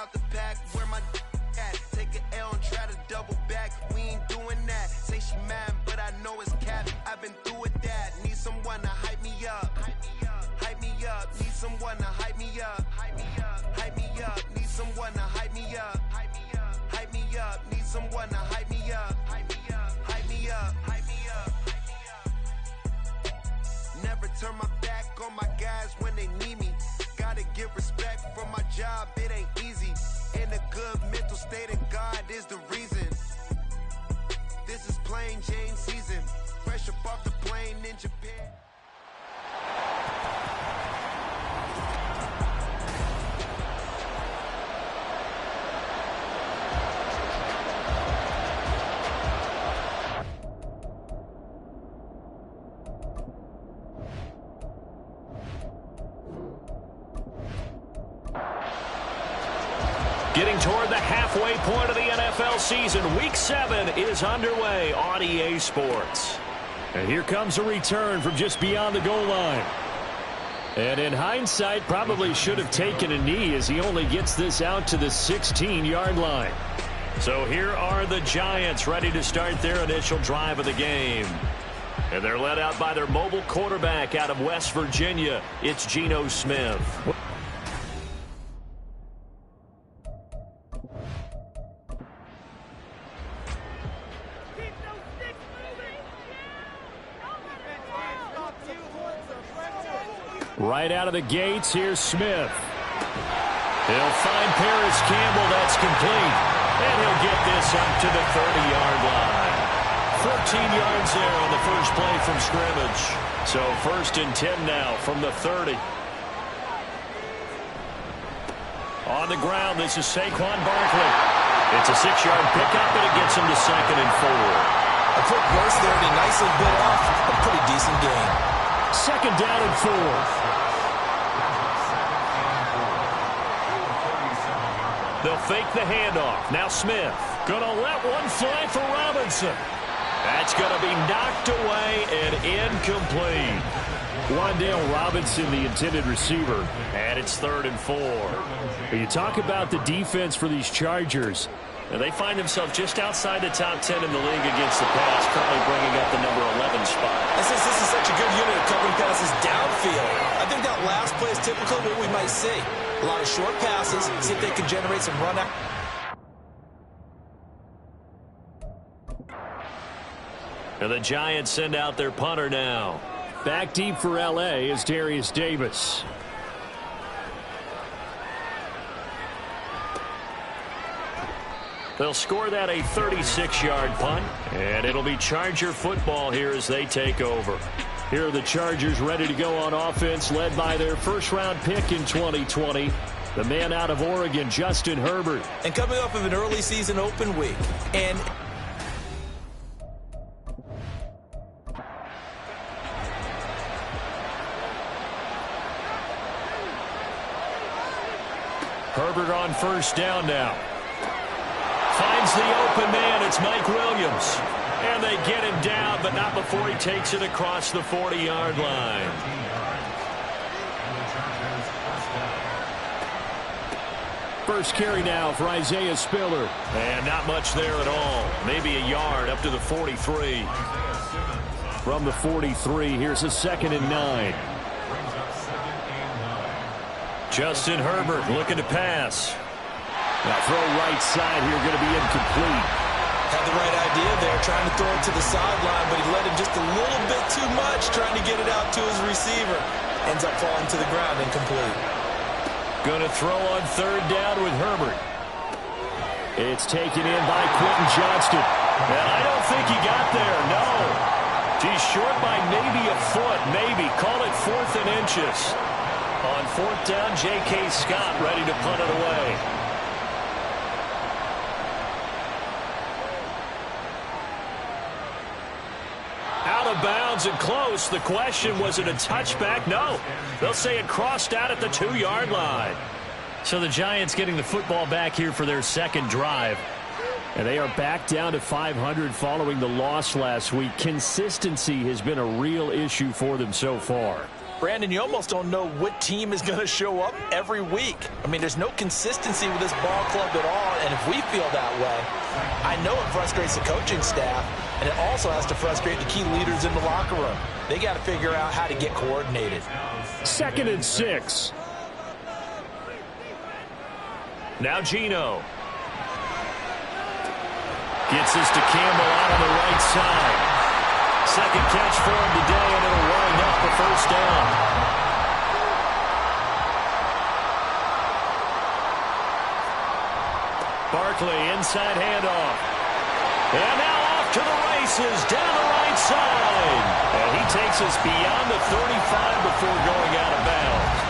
out the pack, where my at? Take an L and try to double back. We ain't doing that. Say she mad, but I know it's cap. I've been through with that. Need someone to hype me up. Hype me up. Need someone to hype me up. Hype me up. Need someone to hype me up. Hype me up. Need someone to hype me up. Hype me up. Never turn my back on my guys when they need me. Gotta give respect for my job, it ain't easy. In a good mental state, and God is the reason. This is plain Jane season. Fresh up off the plane in Japan. Getting toward the halfway point of the NFL season. Week 7 is underway on EA Sports. And here comes a return from just beyond the goal line. And in hindsight, probably should have taken a knee as he only gets this out to the 16-yard line. So here are the Giants ready to start their initial drive of the game. And they're led out by their mobile quarterback out of West Virginia. It's Geno Smith. Right out of the gates, here's Smith. He'll find Paris Campbell. That's complete. And he'll get this up to the 30-yard line. 14 yards there on the first play from scrimmage. So 1st and 10 now from the 30. On the ground, this is Saquon Barkley. It's a 6-yard pickup, and it gets him to 2nd and 4. A quick burst there, and he nicely bit off a pretty decent gain. 2nd down and 4. They'll fake the handoff. Now Smith gonna let one fly for Robinson. That's gonna be knocked away and incomplete. Wan'Dale Robinson, the intended receiver, and it's 3rd and 4. You talk about the defense for these Chargers. And they find themselves just outside the top 10 in the league against the pass, currently bringing up the number 11 spot. And since this is such a good unit of covering passes downfield, I think that last play is typical of what we might see. A lot of short passes, see if they can generate some run out. And the Giants send out their punter now. Back deep for L.A. is Darius Davis. They'll score that a 36-yard punt, and it'll be Charger football here as they take over. Here are the Chargers ready to go on offense, led by their first-round pick in 2020, the man out of Oregon, Justin Herbert. And coming off of an early season open week. And Herbert on 1st down now. Finds the open man. It's Mike Williams. And they get him down, but not before he takes it across the 40-yard line. First carry now for Isaiah Spiller. And not much there at all. Maybe a yard up to the 43. From the 43, here's a 2nd and 9. Justin Herbert looking to pass. That throw right side here going to be incomplete. Had the right idea there, trying to throw it to the sideline, but he let him just a little bit too much, trying to get it out to his receiver. Ends up falling to the ground, incomplete. Going to throw on 3rd down with Herbert. It's taken in by Quentin Johnston. And I don't think he got there, no. He's short by maybe a foot, maybe. Call it 4th and inches. On 4th down, J.K. Scott ready to punt it away. Out of bounds and close. The question, was it a touchback? No. They'll say it crossed out at the 2-yard line. So the Giants getting the football back here for their 2nd drive. And they are back down to 500 following the loss last week. Consistency has been a real issue for them so far. Brandon, you almost don't know what team is going to show up every week. I mean, there's no consistency with this ball club at all, and if we feel that way, I know it frustrates the coaching staff, and it also has to frustrate the key leaders in the locker room. They got to figure out how to get coordinated. 2nd and 6. Now Geno. Gets this to Campbell out on the right side. Second catch for him today, and it'll wind up the first down. Barkley, inside handoff. And now off to the races, down the right side. And he takes us beyond the 35 before going out of bounds.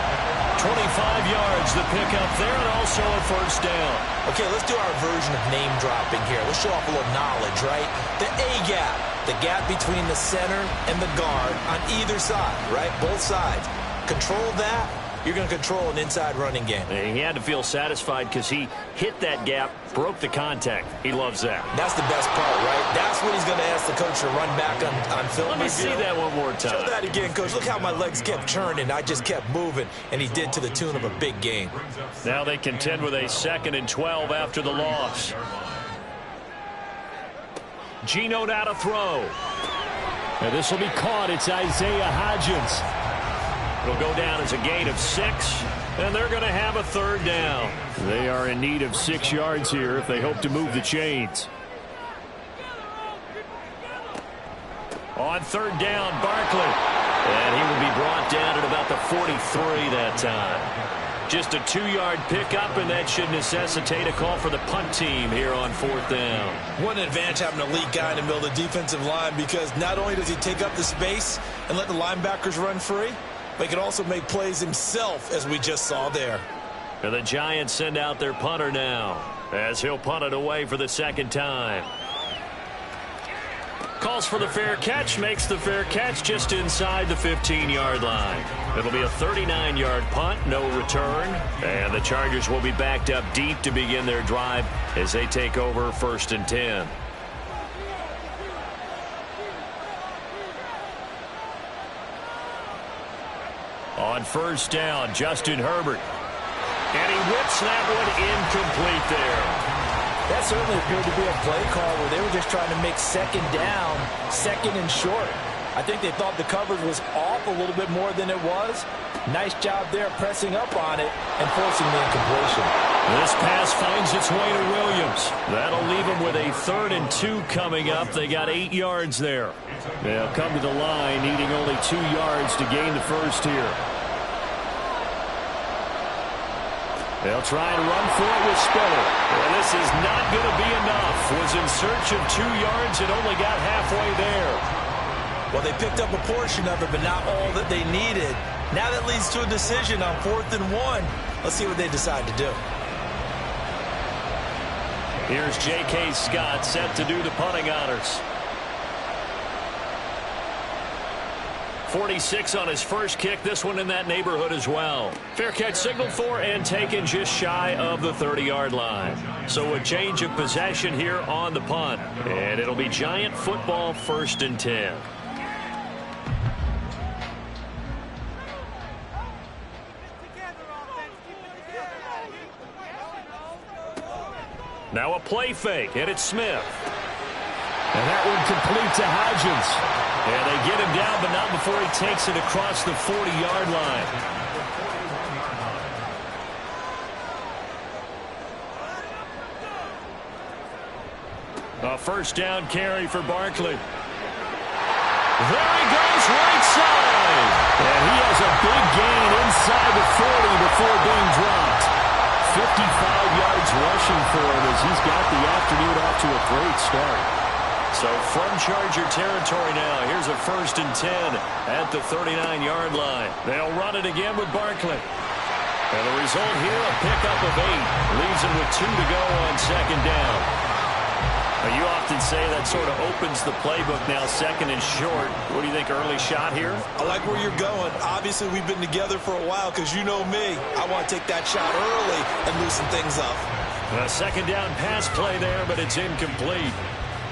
25 yards, the pickup there, and also a first down. Okay, let's do our version of name dropping here. Let's show off a little knowledge, right? The A-gap, the gap between the center and the guard on either side, right? Both sides. Control that, you're going to control an inside running game. And he had to feel satisfied because he hit that gap, broke the contact. He loves that. That's the best part, right? That's what he's going to ask the coach to run back on film. Let me see that one more time. Show that again, Coach. Look how my legs kept churning. I just kept moving, and he did to the tune of a big game. Now they contend with a 2nd and 12 after the loss. Geno now to throw. And this will be caught. It's Isaiah Hodgins. It'll go down as a gain of 6, and they're going to have a third down. They are in need of 6 yards here if they hope to move the chains. On 3rd down, Barkley. And he will be brought down at about the 43 that time. Just a 2-yard pickup, and that should necessitate a call for the punt team here on 4th down. What an advantage having an elite guy in the middle of the defensive line, because not only does he take up the space and let the linebackers run free, but he can also make plays himself, as we just saw there. And the Giants send out their punter now, as he'll punt it away for the 2nd time. Calls for the fair catch, makes the fair catch just inside the 15-yard line. It'll be a 39-yard punt, no return, and the Chargers will be backed up deep to begin their drive as they take over 1st and 10. On 1st down, Justin Herbert. And he whips that one incomplete there. That certainly appeared to be a play call where they were just trying to make 2nd down, 2nd and short. I think they thought the coverage was off a little bit more than it was. Nice job there pressing up on it and forcing the incompletion. This pass finds its way to Williams. That'll leave them with a 3rd and 2 coming up. They got 8 yards there. They'll come to the line needing only 2 yards to gain the first here. They'll try and run for it with Spiller. And this is not going to be enough. Was in search of 2 yards and only got halfway there. Well, they picked up a portion of it, but not all that they needed. Now that leads to a decision on 4th and 1. Let's see what they decide to do. Here's J.K. Scott set to do the punting honors. 46 on his first kick. This one in that neighborhood as well. Fair catch signaled for and taken just shy of the 30-yard line. So a change of possession here on the punt. And it'll be Giant football 1st and 10. Now a play fake, and it's Smith. And that one complete to Hodgins. And they get him down, but not before he takes it across the 40-yard line. A 1st down carry for Barkley. There he goes, right side. And he has a big gain inside the 40 before being dropped. 55 yards rushing for him as he's got the afternoon off to a great start. So from Charger territory now, here's a 1st and 10 at the 39-yard line. They'll run it again with Barkley. And the result here, a pickup of 8. Leaves him with 2 to go on 2nd down. Now, you often say that sort of opens the playbook now, 2nd and short. What do you think, early shot here? I like where you're going. Obviously, we've been together for a while because you know me. I want to take that shot early and loosen things up. A 2nd down pass play there, but it's incomplete.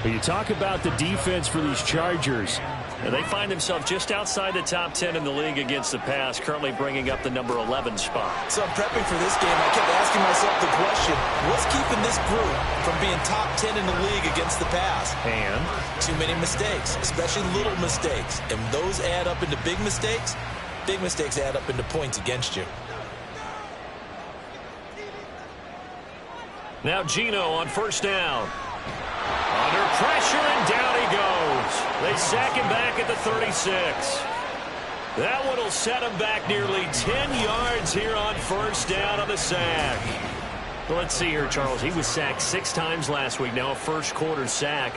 When you talk about the defense for these Chargers, They find themselves just outside the top 10 in the league against the pass, currently bringing up the number 11 spot. So I'm prepping for this game. I kept asking myself the question, what's keeping this group from being top 10 in the league against the pass? And too many mistakes, especially little mistakes. And those add up into big mistakes. Big mistakes add up into points against you. now Geno on first down. Under pressure, and down he goes. They sack him back at the 36. That one will set him back nearly 10 yards here on first down on the sack. Well, let's see here, Charles. He was sacked 6 times last week. Now a first-quarter sack.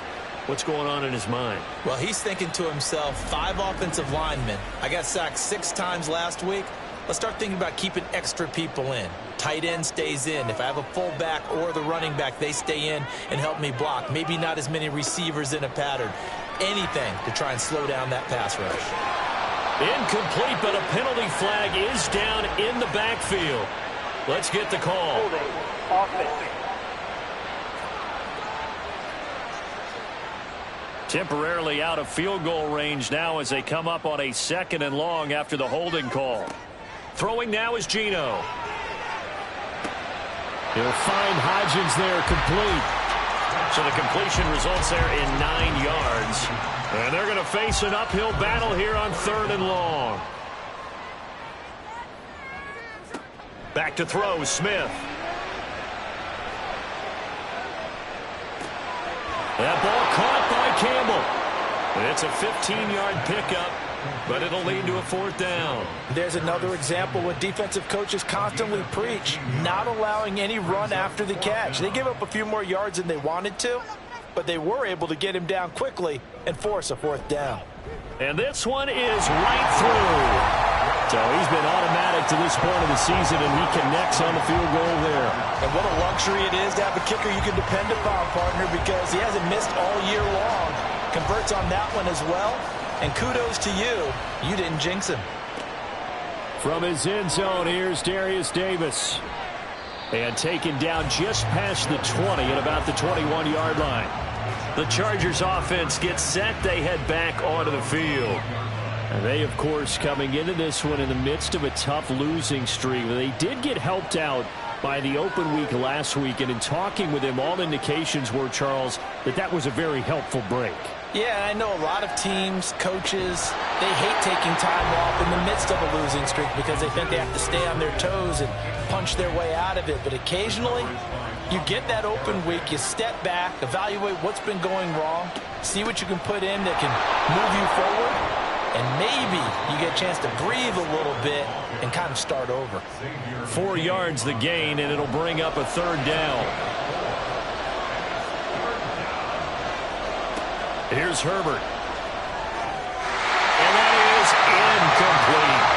What's going on in his mind? Well, he's thinking to himself, 5 offensive linemen. I got sacked 6 times last week. Let's start thinking about keeping extra people in. Tight end stays in. If I have a fullback or the running back, they stay in and help me block. Maybe not as many receivers in a pattern. Anything to try and slow down that pass rush. Incomplete, but a penalty flag is down in the backfield. Let's get the call. Temporarily out of field goal range now as they come up on a 2nd and long after the holding call. Throwing now is Geno. He'll find Hodgins there, complete. So the completion results there in 9 yards. And they're going to face an uphill battle here on 3rd and long. Back to throw, Smith. That ball caught by Campbell. It's a 15-yard pickup, but it'll lead to a 4th down. There's another example when defensive coaches constantly preach, not allowing any run after the catch. They give up a few more yards than they wanted to, but they were able to get him down quickly and force a 4th down. And this one is right through. So he's been automatic to this point of the season, and he connects on the field goal there. And what a luxury it is to have a kicker you can depend upon, partner, because he hasn't missed all year long. Converts on that one as well. And kudos to you. You didn't jinx him. From his end zone, here's Darius Davis. And taken down just past the 20 at about the 21-yard line. The Chargers offense gets set. They head back onto the field. And they, of course, coming into this one in the midst of a tough losing streak. They did get helped out by the open week last week. And in talking with him, all indications were, Charles, that was a very helpful break. Yeah, I know a lot of teams, coaches, they hate taking time off in the midst of a losing streak because they think they have to stay on their toes and punch their way out of it. But occasionally, you get that open week, you step back, evaluate what's been going wrong, see what you can put in that can move you forward, and maybe you get a chance to breathe a little bit and kind of start over. 4 yards the gain, and it'll bring up a 3rd down. Here's Herbert. And that is incomplete.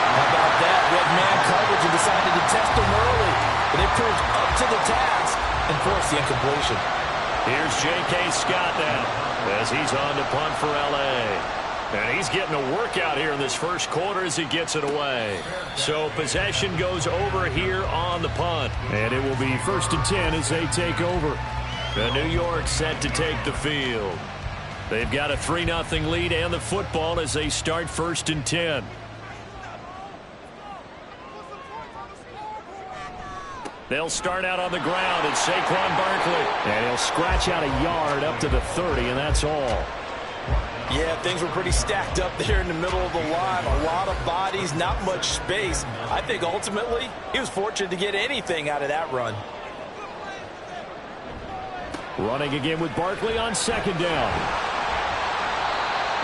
How about that? Red man coverage and decided to test him early. But they proved up to the task and forced the incompletion. Here's J.K. Scott now as he's on to punt for L.A. And he's getting a workout here in this first quarter as he gets it away. So possession goes over here on the punt. And it will be 1st and 10 as they take over. The New York set to take the field. They've got a 3-0 lead and the football as they start 1st and 10. They'll start out on the ground. It's Saquon Barkley. And he'll scratch out a yard up to the 30, and that's all. Yeah, things were pretty stacked up there in the middle of the line. A lot of bodies, not much space. I think ultimately he was fortunate to get anything out of that run. Running again with Barkley on 2nd down.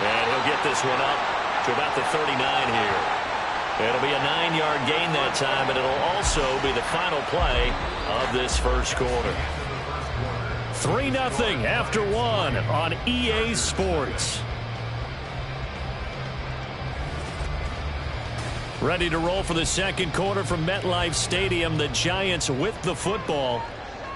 And he'll get this one up to about the 39 here. It'll be a 9-yard gain that time, but it'll also be the final play of this first quarter. 3-0 after 1 on EA Sports. Ready to roll for the second quarter from MetLife Stadium. The Giants with the football.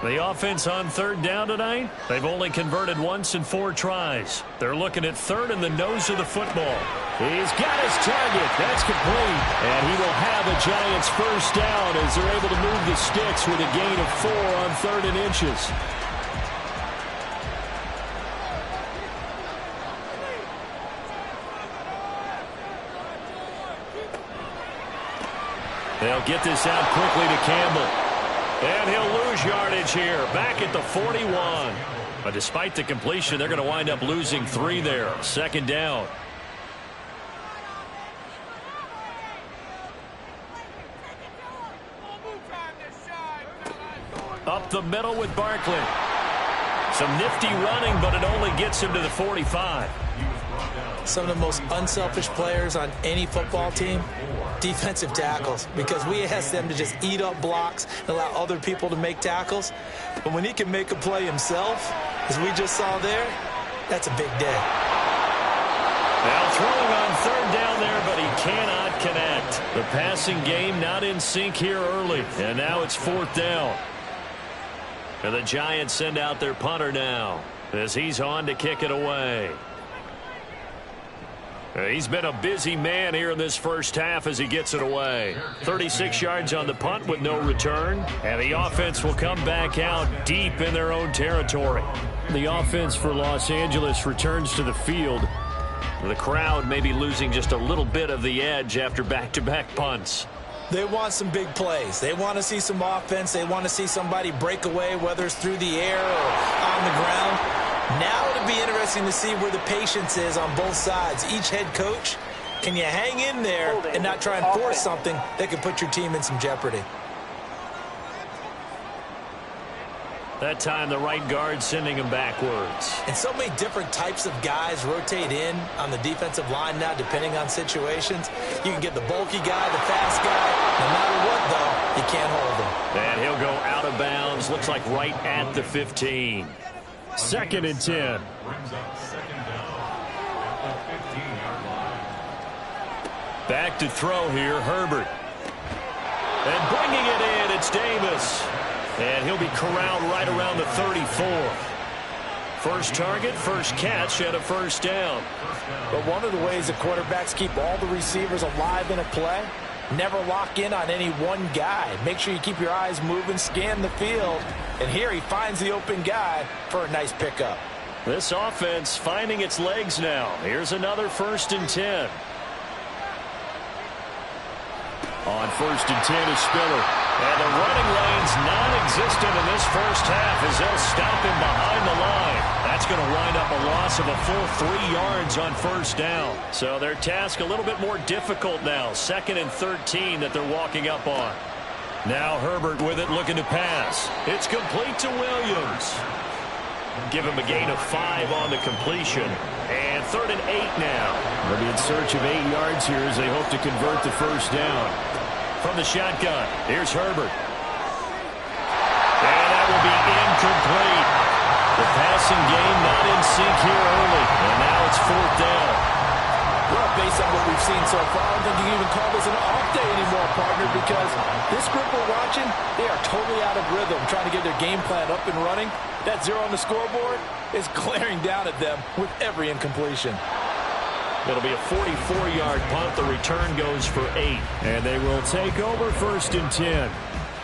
The offense on 3rd down tonight, they've only converted once in 4 tries. They're looking at 3rd in the nose of the football. He's got his target. That's complete. And he will have a Giants first down as they're able to move the sticks with a gain of 4 on 3rd and inches. They'll get this out quickly to Campbell. And he'll lose yardage here, back at the 41. But despite the completion, they're going to wind up losing 3 there. 2nd down. Up the middle with Barkley. Some nifty running, but it only gets him to the 45. Some of the most unselfish players on any football team, defensive tackles, because we ask them to just eat up blocks and allow other people to make tackles. But when he can make a play himself, as we just saw there, that's a big day. Now throwing on 3rd down there, but he cannot connect. The passing game not in sync here early, and now it's 4th down. And the Giants send out their punter now as he's on to kick it away. He's been a busy man here in this first half as he gets it away. 36 yards on the punt with no return. And the offense will come back out deep in their own territory. The offense for Los Angeles returns to the field. The crowd may be losing just a little bit of the edge after back-to-back punts. They want some big plays. They want to see some offense. They want to see somebody break away, whether it's through the air or on the ground. Now it'll be interesting to see where the patience is on both sides. Each head coach, can you hang in there and not try and force something that could put your team in some jeopardy? That time the right guard sending him backwards. And so many different types of guys rotate in on the defensive line now, depending on situations. You can get the bulky guy, the fast guy. No matter what, though, you can't hold him. And he'll go out of bounds. Looks like right at the 15. 2nd and 10. Back to throw here, Herbert. And bringing it in, it's Davis. And he'll be corralled right around the 34. First target, first catch, and a 1st down. But one of the ways the quarterbacks keep all the receivers alive in a play, never lock in on any one guy. Make sure you keep your eyes moving, scan the field. And here he finds the open guy for a nice pickup. This offense finding its legs now. Here's another 1st and 10. On 1st and 10 is Spiller. And the running lane's non-existent in this first half as they'll stop him behind the line. That's going to wind up a loss of a full 3 yards on 1st down. So their task a little bit more difficult now. 2nd and 13 that they're walking up on. Now Herbert with it, looking to pass. It's complete to Williams. Give him a gain of 5 on the completion. And 3rd and 8 now. They'll be in search of 8 yards here as they hope to convert the 1st down. From the shotgun, here's Herbert. And that will be incomplete. The passing game not in sync here early. And now it's 4th down. Well, based on what we've seen so far, I don't think you can even call this an off day anymore, partner, because this group we're watching, they are totally out of rhythm, trying to get their game plan up and running. That 0 on the scoreboard is glaring down at them with every incompletion. It'll be a 44-yard punt. The return goes for 8. And they will take over 1st and 10.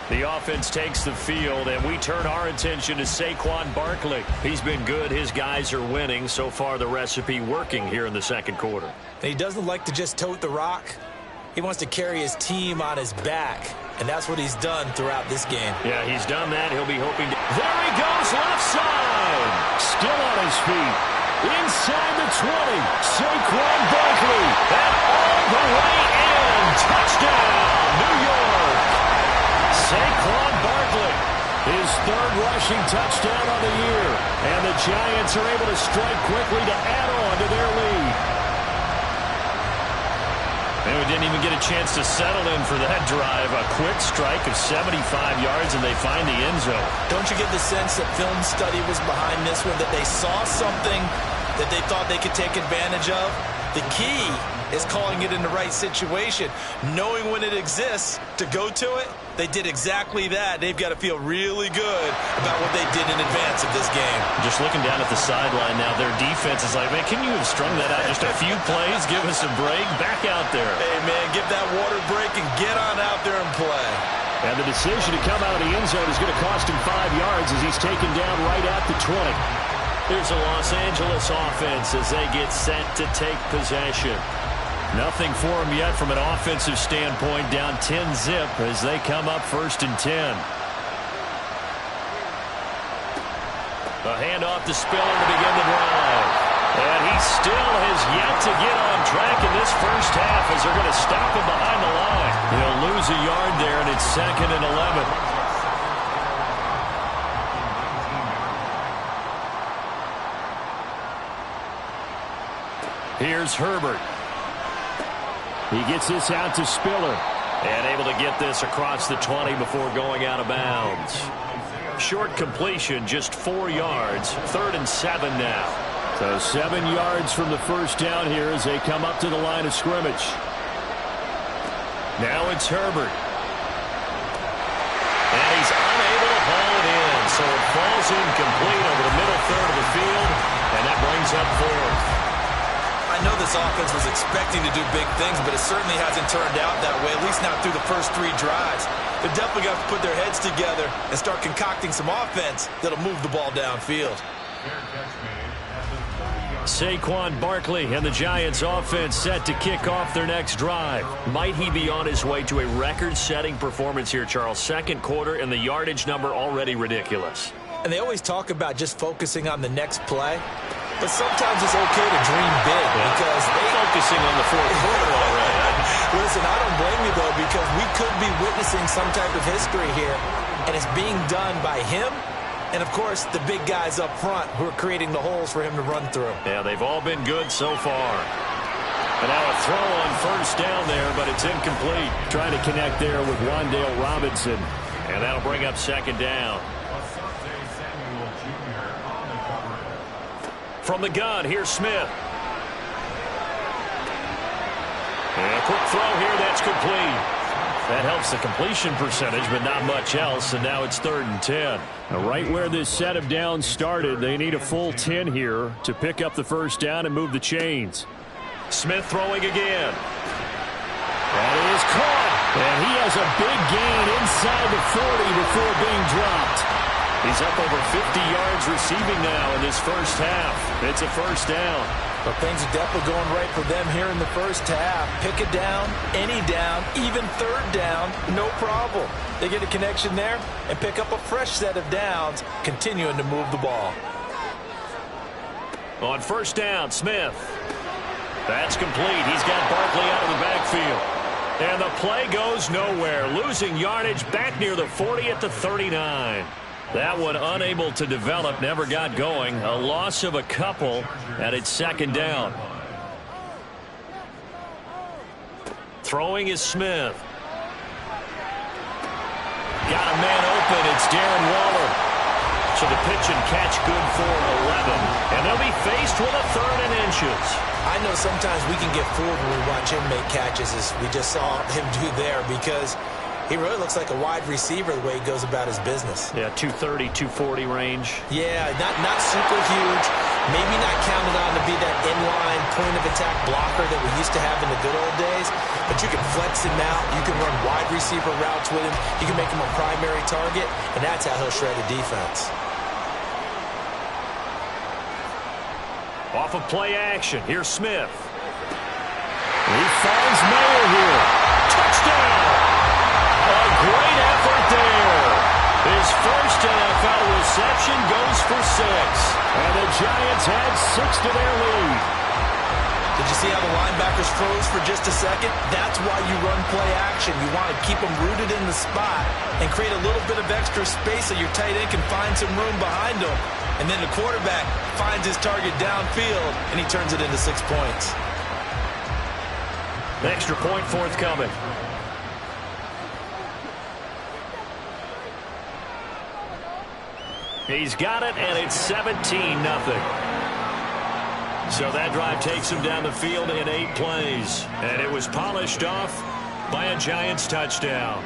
The offense takes the field, and we turn our attention to Saquon Barkley. He's been good. His guys are winning. So far, the recipe working here in the 2nd quarter. He doesn't like to just tote the rock. He wants to carry his team on his back, and that's what he's done throughout this game. Yeah, he's done that. He'll be hoping to... There he goes, left side. Still on his feet. Inside the 20, Saquon Barkley. And all the way in. Touchdown, New York. Saquon Barkley, his 3rd rushing touchdown on the year. And the Giants are able to strike quickly to add on to their lead. And we didn't even get a chance to settle in for that drive. A quick strike of 75 yards, and they find the end zone. Don't you get the sense that film study was behind this one, that they saw something that they thought they could take advantage of? The key is calling it in the right situation, knowing when it exists to go to it. They did exactly that. They've got to feel really good about what they did in advance of this game. Just looking down at the sideline now, their defense is like, man, can you have strung that out just a few plays? Give us a break. Back out there. Hey, man, give that water break and get on out there and play. And the decision to come out of the end zone is going to cost him 5 yards as he's taken down right at the 20. Here's a Los Angeles offense as they get set to take possession. Nothing for them yet from an offensive standpoint, down 10-zip as they come up 1st and 10. A handoff to Spiller to begin the drive. And he still has yet to get on track in this first half as they're going to stop him behind the line. He'll lose a yard there, and it's 2nd and 11. Here's Herbert. He gets this out to Spiller. And able to get this across the 20 before going out of bounds. Short completion, just 4 yards. 3rd and 7 now. So 7 yards from the first down here as they come up to the line of scrimmage. Now it's Herbert. And he's unable to haul it in. So it falls incomplete over the middle third of the field. And that brings up 4th. I know this offense was expecting to do big things, but it certainly hasn't turned out that way, at least not through the first 3 drives. They're definitely going to put their heads together and start concocting some offense that'll move the ball downfield. Saquon Barkley and the Giants offense set to kick off their next drive. Might he be on his way to a record-setting performance here, Charles? 2nd quarter and the yardage number already ridiculous. And they always talk about just focusing on the next play. But sometimes it's okay to dream big because they're focusing on the 4th quarter already. Listen, I don't blame you, though, because we could be witnessing some type of history here, and it's being done by him and, of course, the big guys up front who are creating the holes for him to run through. Yeah, they've all been good so far. And now a throw on 1st down there, but it's incomplete. Trying to connect there with Wan'Dale Robinson. And that'll bring up 2nd down. From the gun, here's Smith. And a quick throw here, that's complete. That helps the completion percentage, but not much else, and now it's 3rd and 10. Now, right where this set of downs started, they need a full 10 here to pick up the first down and move the chains. Smith throwing again. That is caught, and he has a big gain inside the 40 before being dropped. He's up over 50 yards receiving now in this first half. It's a first down. But things are definitely going right for them here in the first half. Pick a down, any down, even 3rd down, no problem. They get a connection there and pick up a fresh set of downs, continuing to move the ball. On 1st down, Smith. That's complete. He's got Barkley out of the backfield. And the play goes nowhere. Losing yardage back near the 40 at the 39. That one unable to develop, never got going. A loss of a couple, and it's 2nd down. Throwing is Smith. Got a man open. It's Darren Waller. So the pitch and catch good for 11. And they'll be faced with a 3rd and inches. I know sometimes we can get fooled when we watch him make catches, as we just saw him do there, because he really looks like a wide receiver the way he goes about his business. Yeah, 230, 240 range. Yeah, not super huge. Maybe not counted on to be that inline point-of-attack blocker that we used to have in the good old days. But you can flex him out. You can run wide receiver routes with him. You can make him a primary target, and that's how he'll shred a defense. Off of play action. Here's Smith. He finds Mayer here. Touchdown! A great effort there. His first NFL reception goes for 6. And the Giants add 6 to their lead. Did you see how the linebackers froze for just a second? That's why you run play action. You want to keep them rooted in the spot and create a little bit of extra space so your tight end can find some room behind him. And then the quarterback finds his target downfield, and he turns it into 6 points. Extra point forthcoming. He's got it, and it's 17-0. So that drive takes him down the field in 8 plays. And it was polished off by a Giants touchdown.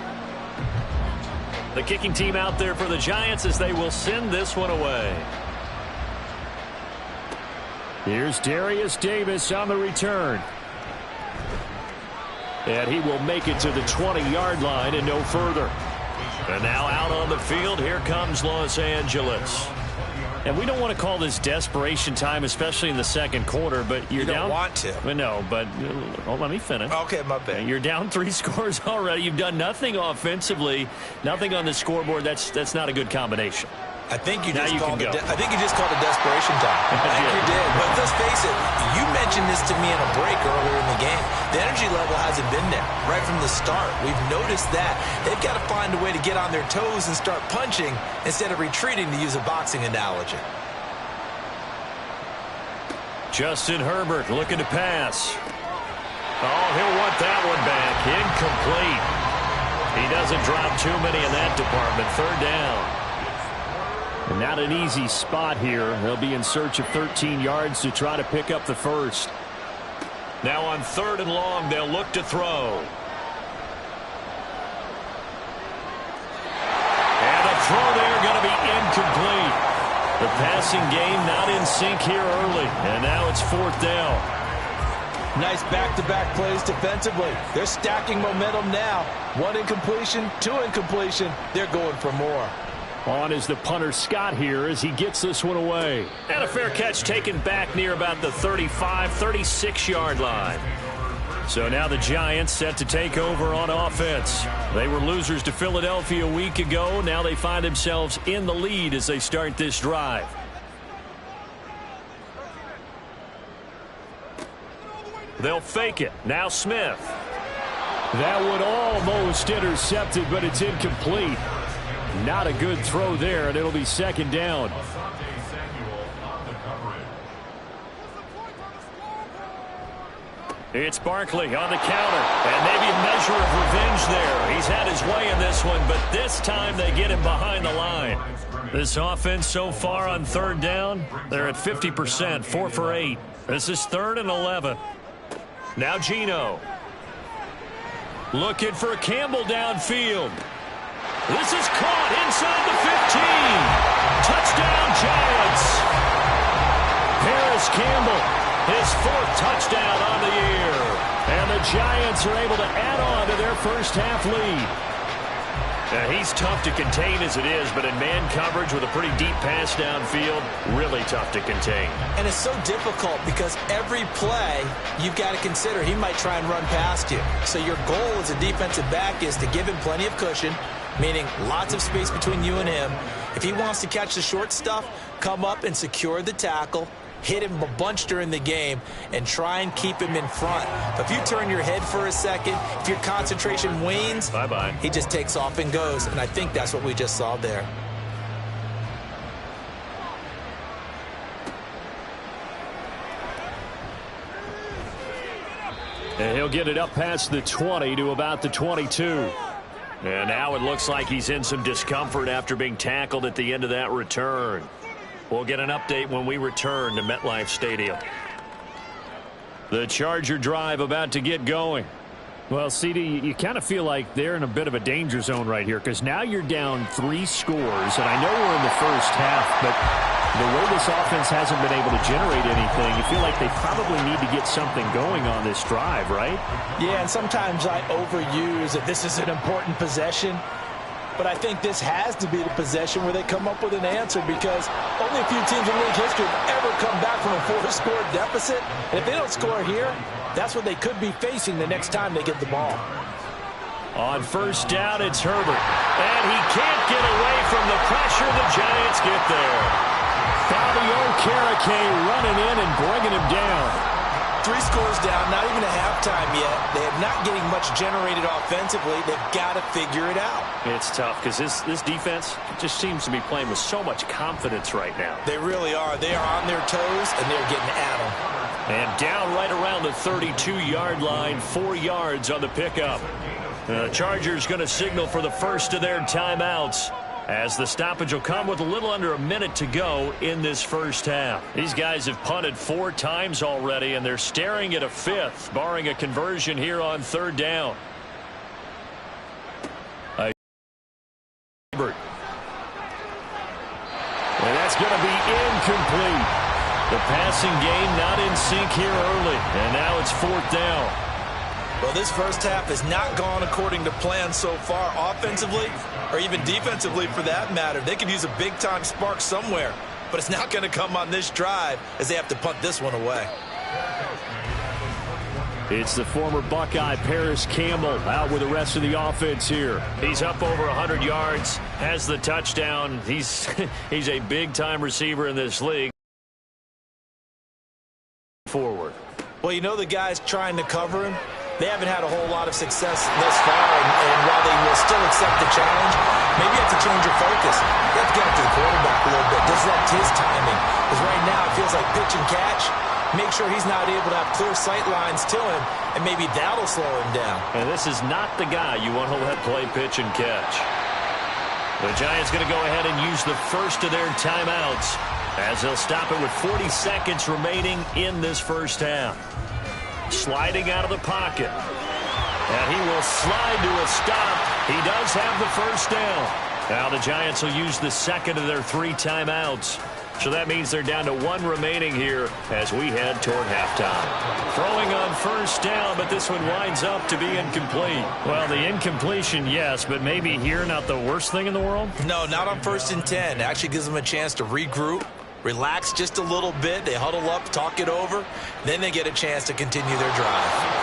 The kicking team out there for the Giants as they will send this one away. Here's Darius Davis on the return. And he will make it to the 20-yard line and no further. And now out on the field, here comes Los Angeles. And we don't want to call this desperation time, especially in the second quarter, but you're down. You don't want to. No, but let me finish. Okay, my bad. You're down 3 scores already. You've done nothing offensively, nothing on the scoreboard. That's not a good combination. I think you just called it a desperation time. I think you did. But let's face it, you mentioned this to me in a break earlier in the game. The energy level hasn't been there right from the start. We've noticed that. They've got to find a way to get on their toes and start punching instead of retreating, to use a boxing analogy. Justin Herbert looking to pass. Oh, he'll want that one back. Incomplete. He doesn't drop too many in that department. 3rd down. And not an easy spot here. They'll be in search of 13 yards to try to pick up the first. Now on 3rd and long, they'll look to throw. And a throw there going to be incomplete. The passing game not in sync here early. And now it's 4th down. Nice back-to-back plays defensively. They're stacking momentum now. 1 incompletion, 2 incompletion. They're going for more. On is the punter Scott here as he gets this one away. And a fair catch taken back near about the 35, 36-yard line. So now the Giants set to take over on offense. They were losers to Philadelphia a week ago. Now they find themselves in the lead as they start this drive. They'll fake it. Now Smith. That one almost intercepted, but it's incomplete. Not a good throw there, and it'll be 2nd down. It's Barkley on the counter, and maybe a measure of revenge there. He's had his way in this one, but this time they get him behind the line. This offense so far on 3rd down, they're at 50%, 4 for 8. This is 3rd and 11. Now Geno. Looking for Campbell downfield. This is caught inside the 15. Touchdown, Giants. Paris Campbell, his 4th touchdown on the year. And the Giants are able to add on to their first half lead. Now, he's tough to contain as it is, but in man coverage with a pretty deep pass downfield, really tough to contain. And it's so difficult because every play you've got to consider he might try and run past you. So your goal as a defensive back is to give him plenty of cushion, meaning lots of space between you and him. If he wants to catch the short stuff, come up and secure the tackle, hit him a bunch during the game, and try and keep him in front. But if you turn your head for a second, if your concentration wanes, bye-bye. He just takes off and goes, and I think that's what we just saw there. And he'll get it up past the 20 to about the 22. And now it looks like he's in some discomfort after being tackled at the end of that return. We'll get an update when we return to MetLife Stadium. The Charger drive about to get going. Well, CD, you kind of feel like they're in a bit of a danger zone right here because now you're down 3 scores, and I know we're in the first half, but the way this offense hasn't been able to generate anything, you feel like they probably need to get something going on this drive, right? Yeah, and sometimes I overuse that this is an important possession, but I think this has to be the possession where they come up with an answer because only a few teams in league history have ever come back from a 4-score deficit. And if they don't score here, that's what they could be facing the next time they get the ball. On 1st down, it's Herbert. And he can't get away from the pressure. The Giants get there. Fabio Okereke running in and bringing him down. 3 scores down, not even a halftime yet. They are not getting much generated offensively. They've got to figure it out. It's tough because this defense just seems to be playing with so much confidence right now. They really are. They are on their toes, and they're getting at them. And down right around the 32-yard line, 4 yards on the pickup. The Chargers going to signal for the first of their timeouts, as the stoppage will come with a little under a minute to go in this first half. These guys have punted 4 times already, and they're staring at a 5th, barring a conversion here on 3rd down. And that's going to be incomplete. The passing game not in sync here early, and now it's 4th down. Well, this first half has not gone according to plan so far, offensively or even defensively for that matter. They could use a big-time spark somewhere. but it's not going to come on this drive as they have to punt this one away. It's the former Buckeye Paris Campbell out with the rest of the offense here. He's up over 100 yards, has the touchdown. He's a big-time receiver in this league. Forward. Well, you know the guys trying to cover him, they haven't had a whole lot of success thus far, and while they will still accept the challenge, maybe you have to change your focus. You have to get up to the quarterback a little bit, disrupt his timing, because right now it feels like pitch and catch. Make sure he's not able to have clear sight lines to him, and maybe that'll slow him down. And this is not the guy you want to let play pitch and catch. The Giants going to go ahead and use the first of their timeouts as they'll stop it with 40 seconds remaining in this first half. Sliding out of the pocket. And he will slide to a stop. He does have the first down. Now the Giants will use the second of their 3 timeouts. So that means they're down to 1 remaining here as we head toward halftime. Throwing on first down, but this one winds up to be incomplete. Well, the incompletion, yes, but maybe here not the worst thing in the world? No, not on 1st and 10. It actually gives them a chance to regroup, relax just a little bit. They huddle up, talk it over. Then they get a chance to continue their drive.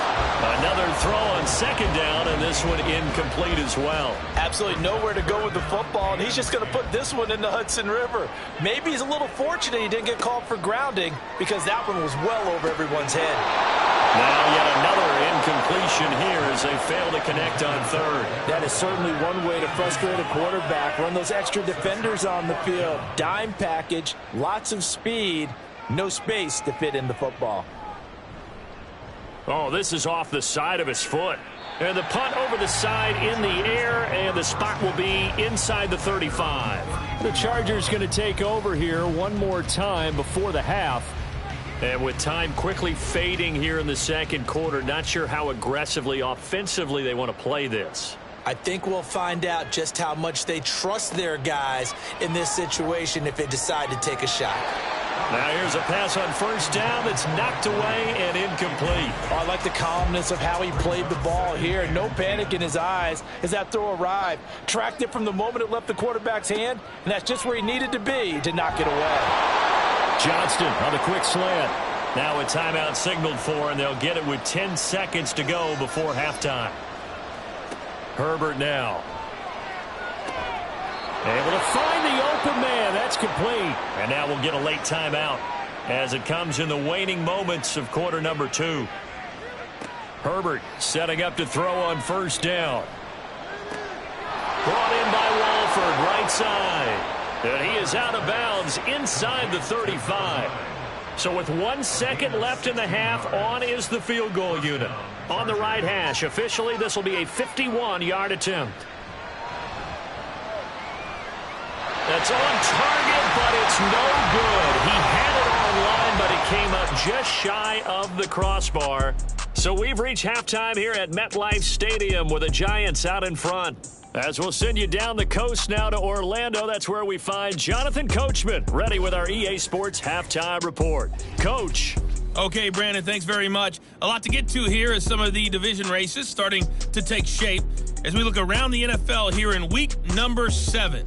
Another throw on second down, and this one incomplete as well. Absolutely nowhere to go with the football, and he's just going to put this one in the Hudson River. Maybe he's a little fortunate he didn't get called for grounding because that one was well over everyone's head. Now yet another incompletion here as they fail to connect on third. That is certainly one way to frustrate a quarterback. Run those extra defenders on the field. Dime package, lots of speed, no space to fit in the football. Oh, this is off the side of his foot. And the punt over the side in the air, and the spot will be inside the 35. The Chargers going to take over here one more time before the half. And with time quickly fading here in the second quarter, not sure how aggressively, offensively they want to play this. I think we'll find out just how much they trust their guys in this situation if they decide to take a shot. Now here's a pass on first down that's knocked away and incomplete. Oh, I like the calmness of how he played the ball here. No panic in his eyes as that throw arrived. Tracked it from the moment it left the quarterback's hand, and that's just where he needed to be to knock it away. Johnston on the quick slant. Now a timeout signaled for, and they'll get it with 10 seconds to go before halftime. Herbert now. Able to find the open man. That's complete. And now we'll get a late timeout as it comes in the waning moments of quarter number 2. Herbert setting up to throw on first down. Brought in by Walford, right side. And he is out of bounds inside the 35. So with 1 second left in the half, on is the field goal unit. On the right hash, officially this will be a 51-yard attempt. That's on target, but it's no good. He had it on line, but it came up just shy of the crossbar. So we've reached halftime here at MetLife Stadium with the Giants out in front. As we'll send you down the coast now to Orlando, that's where we find Jonathan Coachman, ready with our EA Sports Halftime Report. Coach. Okay, Brandon, thanks very much. A lot to get to here as some of the division races starting to take shape as we look around the NFL here in week number 7.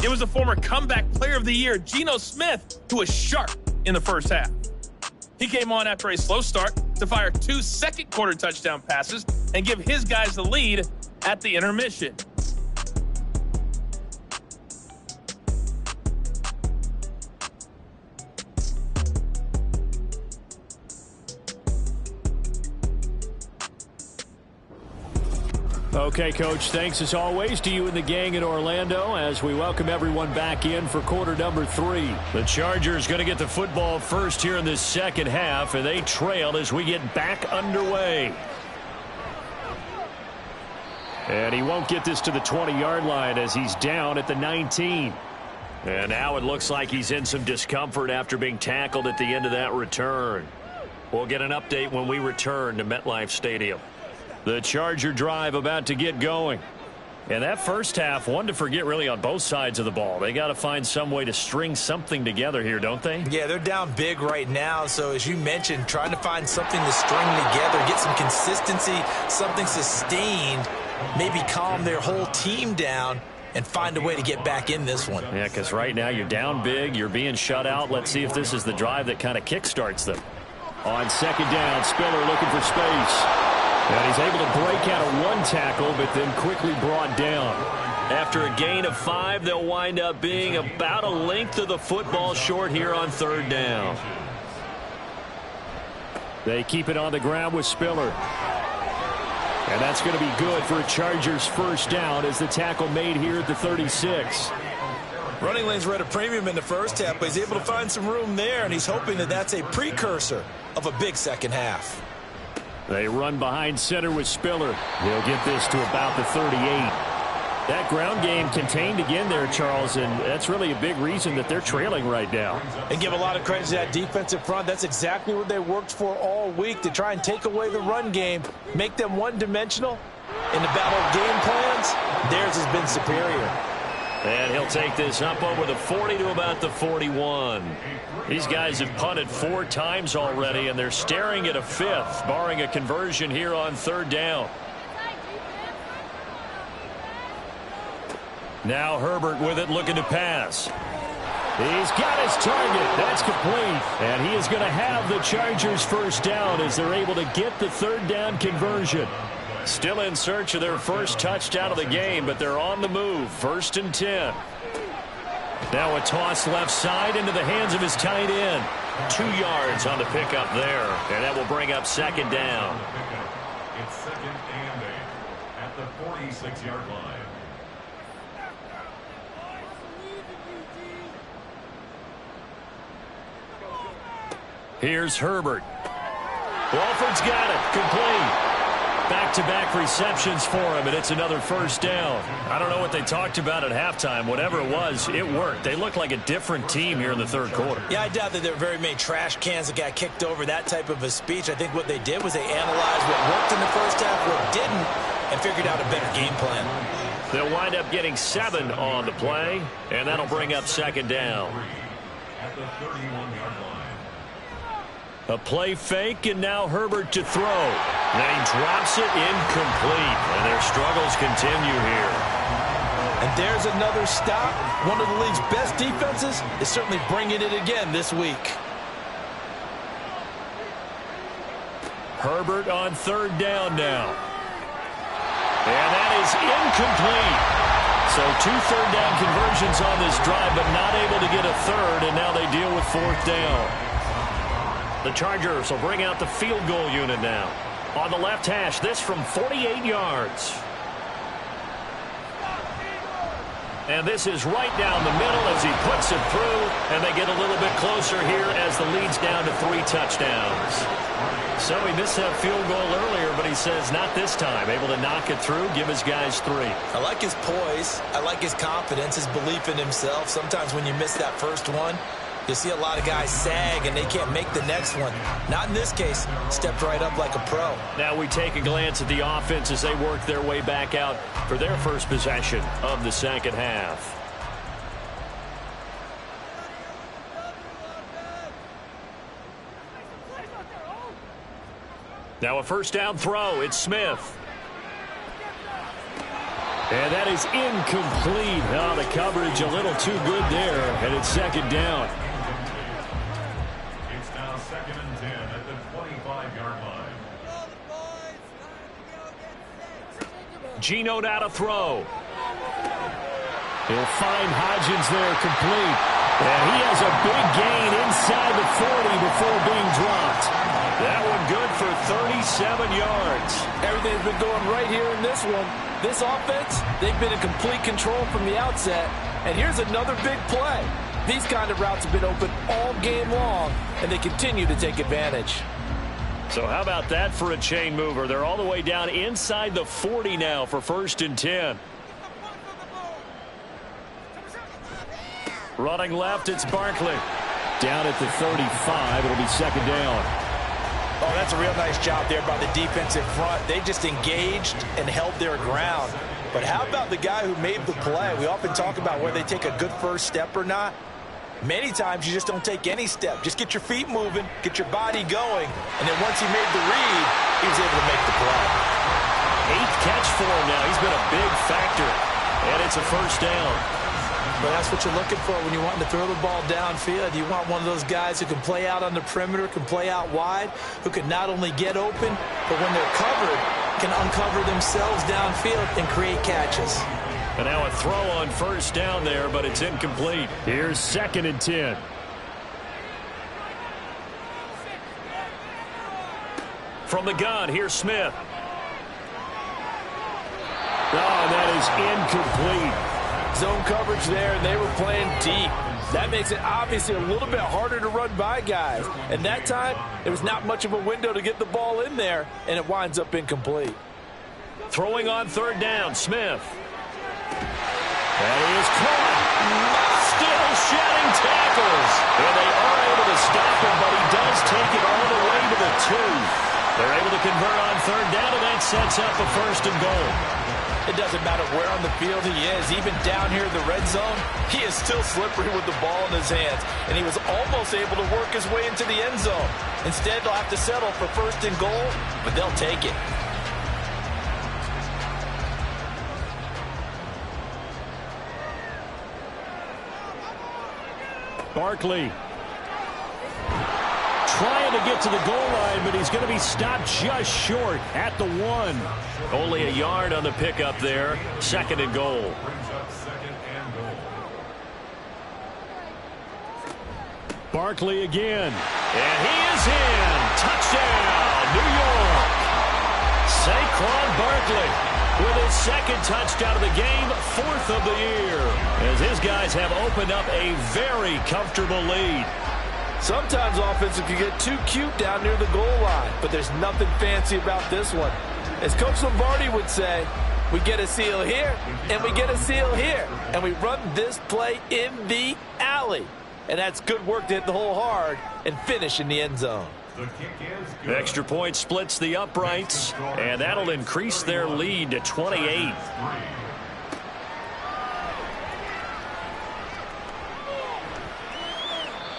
It was the former comeback player of the year, Geno Smith, who was sharp in the first half. He came on after a slow start to fire 2 second-quarter touchdown passes and give his guys the lead at the intermission. Okay, Coach, thanks as always to you and the gang in Orlando as we welcome everyone back in for quarter number 3. The Chargers going to get the football first here in this second half, and they trail as we get back underway. And he won't get this to the 20-yard line as he's down at the 19. And now it looks like he's in some discomfort after being tackled at the end of that return. We'll get an update when we return to MetLife Stadium. The Charger drive about to get going. And that first half, one to forget really on both sides of the ball. They got to find some way to string something together here, don't they? Yeah, they're down big right now. So as you mentioned, trying to find something to string together, get some consistency, something sustained, maybe calm their whole team down and find a way to get back in this one. Yeah, because right now you're down big, you're being shut out. Let's see if this is the drive that kind of kickstarts them. On second down, Spiller looking for space. And he's able to break out of one tackle, but then quickly brought down. After a gain of 5, they'll wind up being about a length of the football short here on third down. They keep it on the ground with Spiller. And that's going to be good for a Chargers first down as the tackle made here at the 36. Running lanes were at a premium in the first half, but he's able to find some room there, and he's hoping that that's a precursor of a big second half. They run behind center with Spiller. He'll get this to about the 38. That ground game contained again there, Charles, and that's really a big reason that they're trailing right now. And give a lot of credit to that defensive front. That's exactly what they worked for all week, to try and take away the run game, make them one-dimensional. In the battle of game plans, theirs has been superior. And he'll take this up over the 40 to about the 41. These guys have punted 4 times already, and they're staring at a 5th, barring a conversion here on third down. Now Herbert with it, looking to pass. He's got his target. That's complete. And he is going to have the Chargers first down as they're able to get the third down conversion. Still in search of their first touchdown of the game, but they're on the move. 1st and 10. Now a toss left side into the hands of his tight end. 2 yards on the pickup there, and that will bring up second down. It's 2nd and 8 at the 46-yard line. Here's Herbert. Walford's got it. Complete. Back-to-back receptions for him, and it's another first down. I don't know what they talked about at halftime. Whatever it was, it worked. They look like a different team here in the third quarter. Yeah, I doubt that there were very many trash cans that got kicked over, that type of a speech. I think what they did was they analyzed what worked in the first half, what didn't, and figured out a better game plan. They'll wind up getting 7 on the play, and that'll bring up second down. At the 31-yard line. A play fake, and now Herbert to throw. Then he drops it incomplete, and their struggles continue here. And there's another stop. One of the league's best defenses is certainly bringing it again this week. Herbert on third down now. And that is incomplete. So 2 third down conversions on this drive, but not able to get a third, and now they deal with 4th down. The Chargers will bring out the field goal unit now. On the left hash, this from 48 yards. And this is right down the middle as he puts it through, and they get a little bit closer here as the lead's down to 3 touchdowns. So he missed that field goal earlier, but he says not this time. Able to knock it through, give his guys 3. I like his poise. I like his confidence, his belief in himself. Sometimes when you miss that first one, you see a lot of guys sag and they can't make the next one. Not in this case. Stepped right up like a pro. Now we take a glance at the offense as they work their way back out for their first possession of the second half. Now a first down throw. It's Smith. And that is incomplete. Oh, the coverage a little too good there, and it's second down. It's now 2nd and 10 at the 25-yard line. Geno now to throw. He'll find Hodgins there, complete. And he has a big gain inside the 40 before being dropped. That one good for 37 yards. Everything's been going right here in this one. This offense, they've been in complete control from the outset. And here's another big play. These kind of routes have been open all game long, and they continue to take advantage. So how about that for a chain mover? They're all the way down inside the 40 now for 1st and 10. Running left, it's Barkley. Down at the 35, it'll be second down. Oh, that's a real nice job there by the defensive front. They just engaged and held their ground. But how about the guy who made the play? We often talk about whether they take a good first step or not. Many times you just don't take any step. Just get your feet moving, get your body going, and then once he made the read, he was able to make the play. 8th catch for him now. He's been a big factor, and it's a first down. But that's what you're looking for when you want to throw the ball downfield. You want one of those guys who can play out on the perimeter, can play out wide, who can not only get open, but when they're covered, can uncover themselves downfield and create catches. And now a throw on first down there, but it's incomplete. Here's 2nd and 10. From the gun, here's Smith. Oh, that is incomplete. Zone coverage there, and they were playing deep. That makes it obviously a little bit harder to run by guys. And that time, there was not much of a window to get the ball in there, and it winds up incomplete. Throwing on 3rd down, Smith. That is caught. Still shedding tackles. And they are able to stop him, but he does take it all the way to the 2. They're able to convert on 3rd down, and that sets up a 1st and goal. It doesn't matter where on the field he is. Even down here in the red zone, he is still slippery with the ball in his hands. And he was almost able to work his way into the end zone. Instead, they'll have to settle for 1st and goal, but they'll take it. Barkley trying to get to the goal line, but he's going to be stopped just short at the 1. Only a yard on the pickup there. 2nd and goal. Barkley again. And he is in. Touchdown, New York. Saquon Barkley with his 2nd touchdown of the game, 4th of the year, as his guys have opened up a very comfortable lead. Sometimes offenses can get too cute down near the goal line, but there's nothing fancy about this one. As Coach Lombardi would say, we get a seal here, and we get a seal here, and we run this play in the alley. And that's good work to hit the hole hard and finish in the end zone. Extra point splits the uprights, and that'll increase their lead to 28.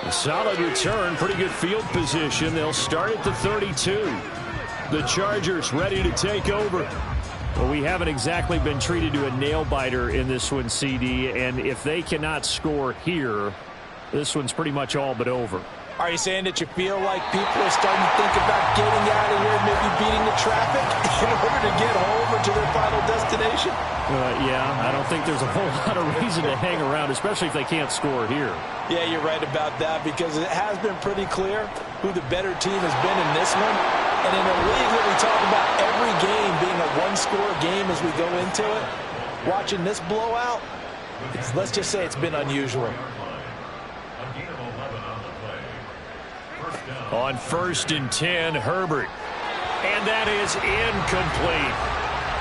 A solid return, pretty good field position. They'll start at the 32. The Chargers ready to take over. Well, we haven't exactly been treated to a nail-biter in this one, CD, and if they cannot score here, this one's pretty much all but over. Are you saying that you feel like people are starting to think about getting out of here and maybe beating the traffic in order to get home or to their final destination? Yeah, I don't think there's a whole lot of reason to hang around, especially if they can't score here. Yeah, you're right about that, because it has been pretty clear who the better team has been in this one. And in a league that we talk about every game being a one-score game as we go into it, watching this blowout, let's just say it's been unusual. On 1st and 10, Herbert. And that is incomplete.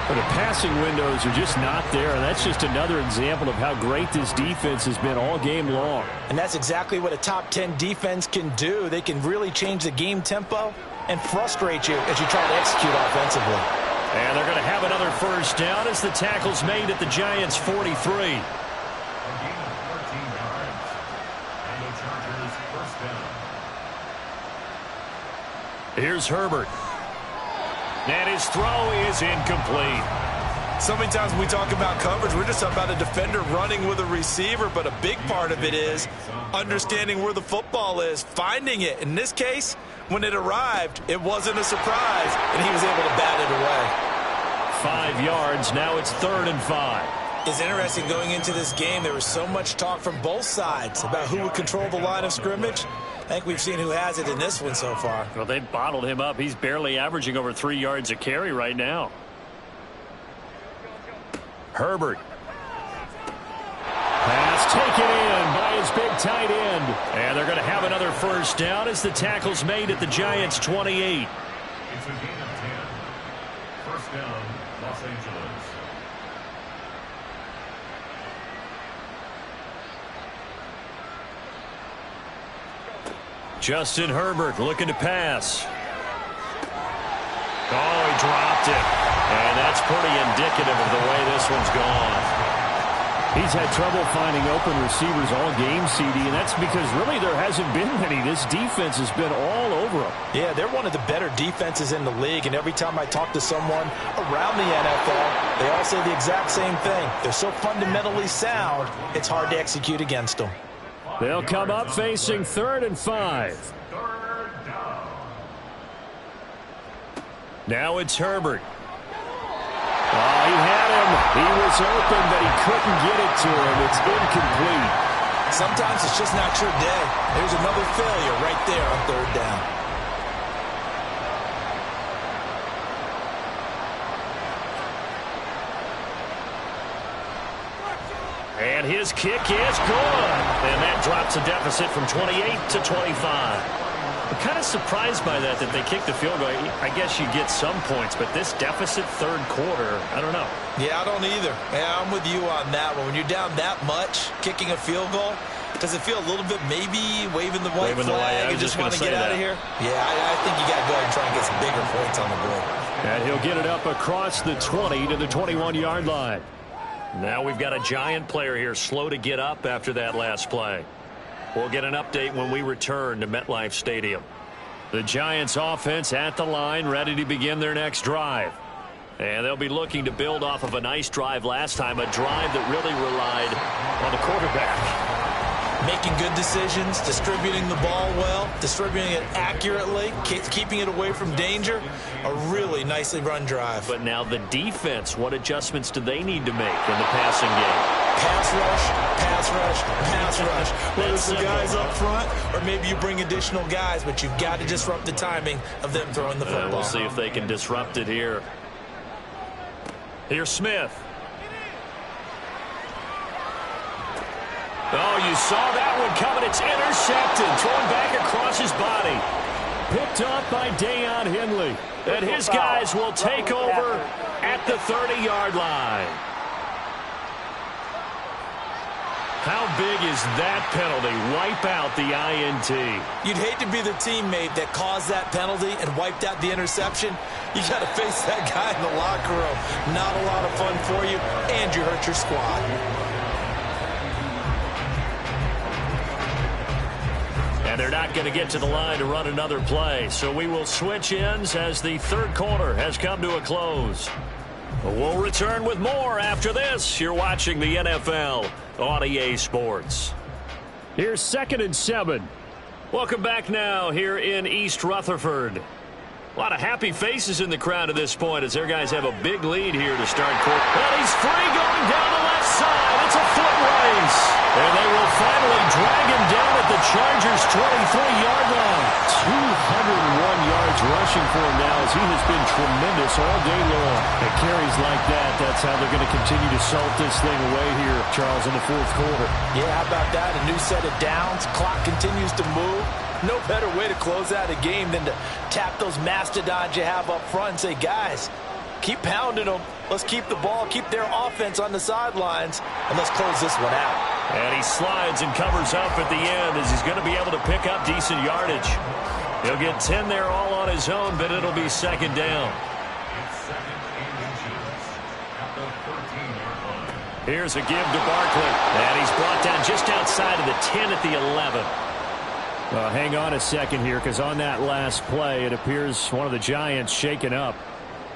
But the passing windows are just not there, and that's just another example of how great this defense has been all game long. And that's exactly what a top 10 defense can do. They can really change the game tempo and frustrate you as you try to execute offensively. And they're going to have another 1st down as the tackle's made at the Giants' 43. Here's Herbert. And his throw is incomplete. So many times when we talk about coverage, we're just talking about a defender running with a receiver, but a big part of it is understanding where the football is, finding it. In this case, when it arrived, it wasn't a surprise, and he was able to bat it away. 5 yards. Now it's 3rd and 5. It's interesting going into this game. There was so much talk from both sides about who would control the line of scrimmage. I think we've seen who has it in this one so far. Well, they've bottled him up. He's barely averaging over 3 yards a carry right now. Herbert. Pass taken in by his big tight end. And they're going to have another 1st down as the tackle's made at the Giants' 28. It's a gain of 10. 1st down, Los Angeles. Justin Herbert looking to pass. Oh, he dropped it. And that's pretty indicative of the way this one's gone. He's had trouble finding open receivers all game, CD, and that's because really there hasn't been many. This defense has been all over him. Yeah, they're one of the better defenses in the league, and every time I talk to someone around the NFL, they all say the exact same thing. They're so fundamentally sound, it's hard to execute against them. They'll come up facing 3rd and 5. Now it's Herbert. Oh, he had him. He was open, but he couldn't get it to him. It's incomplete. Sometimes it's just not your day. There's another failure right there on 3rd down. And his kick is good. And that drops a deficit from 28 to 25. I'm kind of surprised by that they kicked the field goal. I guess you get some points, but this deficit 3rd quarter, I don't know. Yeah, I don't either. Yeah, I'm with you on that one. When you're down that much, kicking a field goal, does it feel a little bit maybe waving the white flag and just want to get out of here? Yeah, I think you got to go ahead and try and get some bigger points on the board. And he'll get it up across the 20 to the 21-yard line. Now we've got a Giant player here slow to get up after that last play. We'll get an update when we return to MetLife Stadium. The Giants offense at the line, ready to begin their next drive. And they'll be looking to build off of a nice drive last time, a drive that really relied on the quarterback. Making good decisions, distributing the ball well, distributing it accurately, keeping it away from danger. A really nicely run drive. But now the defense, what adjustments do they need to make in the passing game? Pass rush, pass rush, pass rush. Whether it's the guys up front or maybe you bring additional guys, but you've got to disrupt the timing of them throwing the football. We'll see if they can disrupt it here. Here's Smith. Oh, you saw that one coming. It's intercepted. Thrown back across his body. Picked up by Deion Henley. And his guys will take over at the 30-yard line. How big is that penalty? Wipe out the INT. You'd hate to be the teammate that caused that penalty and wiped out the interception. You got to face that guy in the locker room. Not a lot of fun for you, and you hurt your squad. And they're not going to get to the line to run another play. So we will switch ends as the 3rd quarter has come to a close. We'll return with more after this. You're watching the NFL on EA Sports. Here's 2nd and 7. Welcome back now here in East Rutherford. A lot of happy faces in the crowd at this point as their guys have a big lead here to start quarter. And he's free going down the left side. It's a foot race. And they will finally drag him down at the Chargers' 23-yard line. 201 yards rushing for him now as he has been tremendous all day long. At carries like that, that's how they're going to continue to salt this thing away here, Charles, in the 4th quarter. Yeah, how about that? A new set of downs. Clock continues to move. No better way to close out a game than to tap those mastodons you have up front and say, guys, keep pounding them. Let's keep the ball, keep their offense on the sidelines, and let's close this one out. And he slides and covers up at the end as he's going to be able to pick up decent yardage. He'll get 10 there all on his own, but it'll be 2nd down. Here's a give to Barkley. And he's brought down just outside of the 10 at the 11. Hang on a second here, because on that last play, it appears one of the Giants shaken up.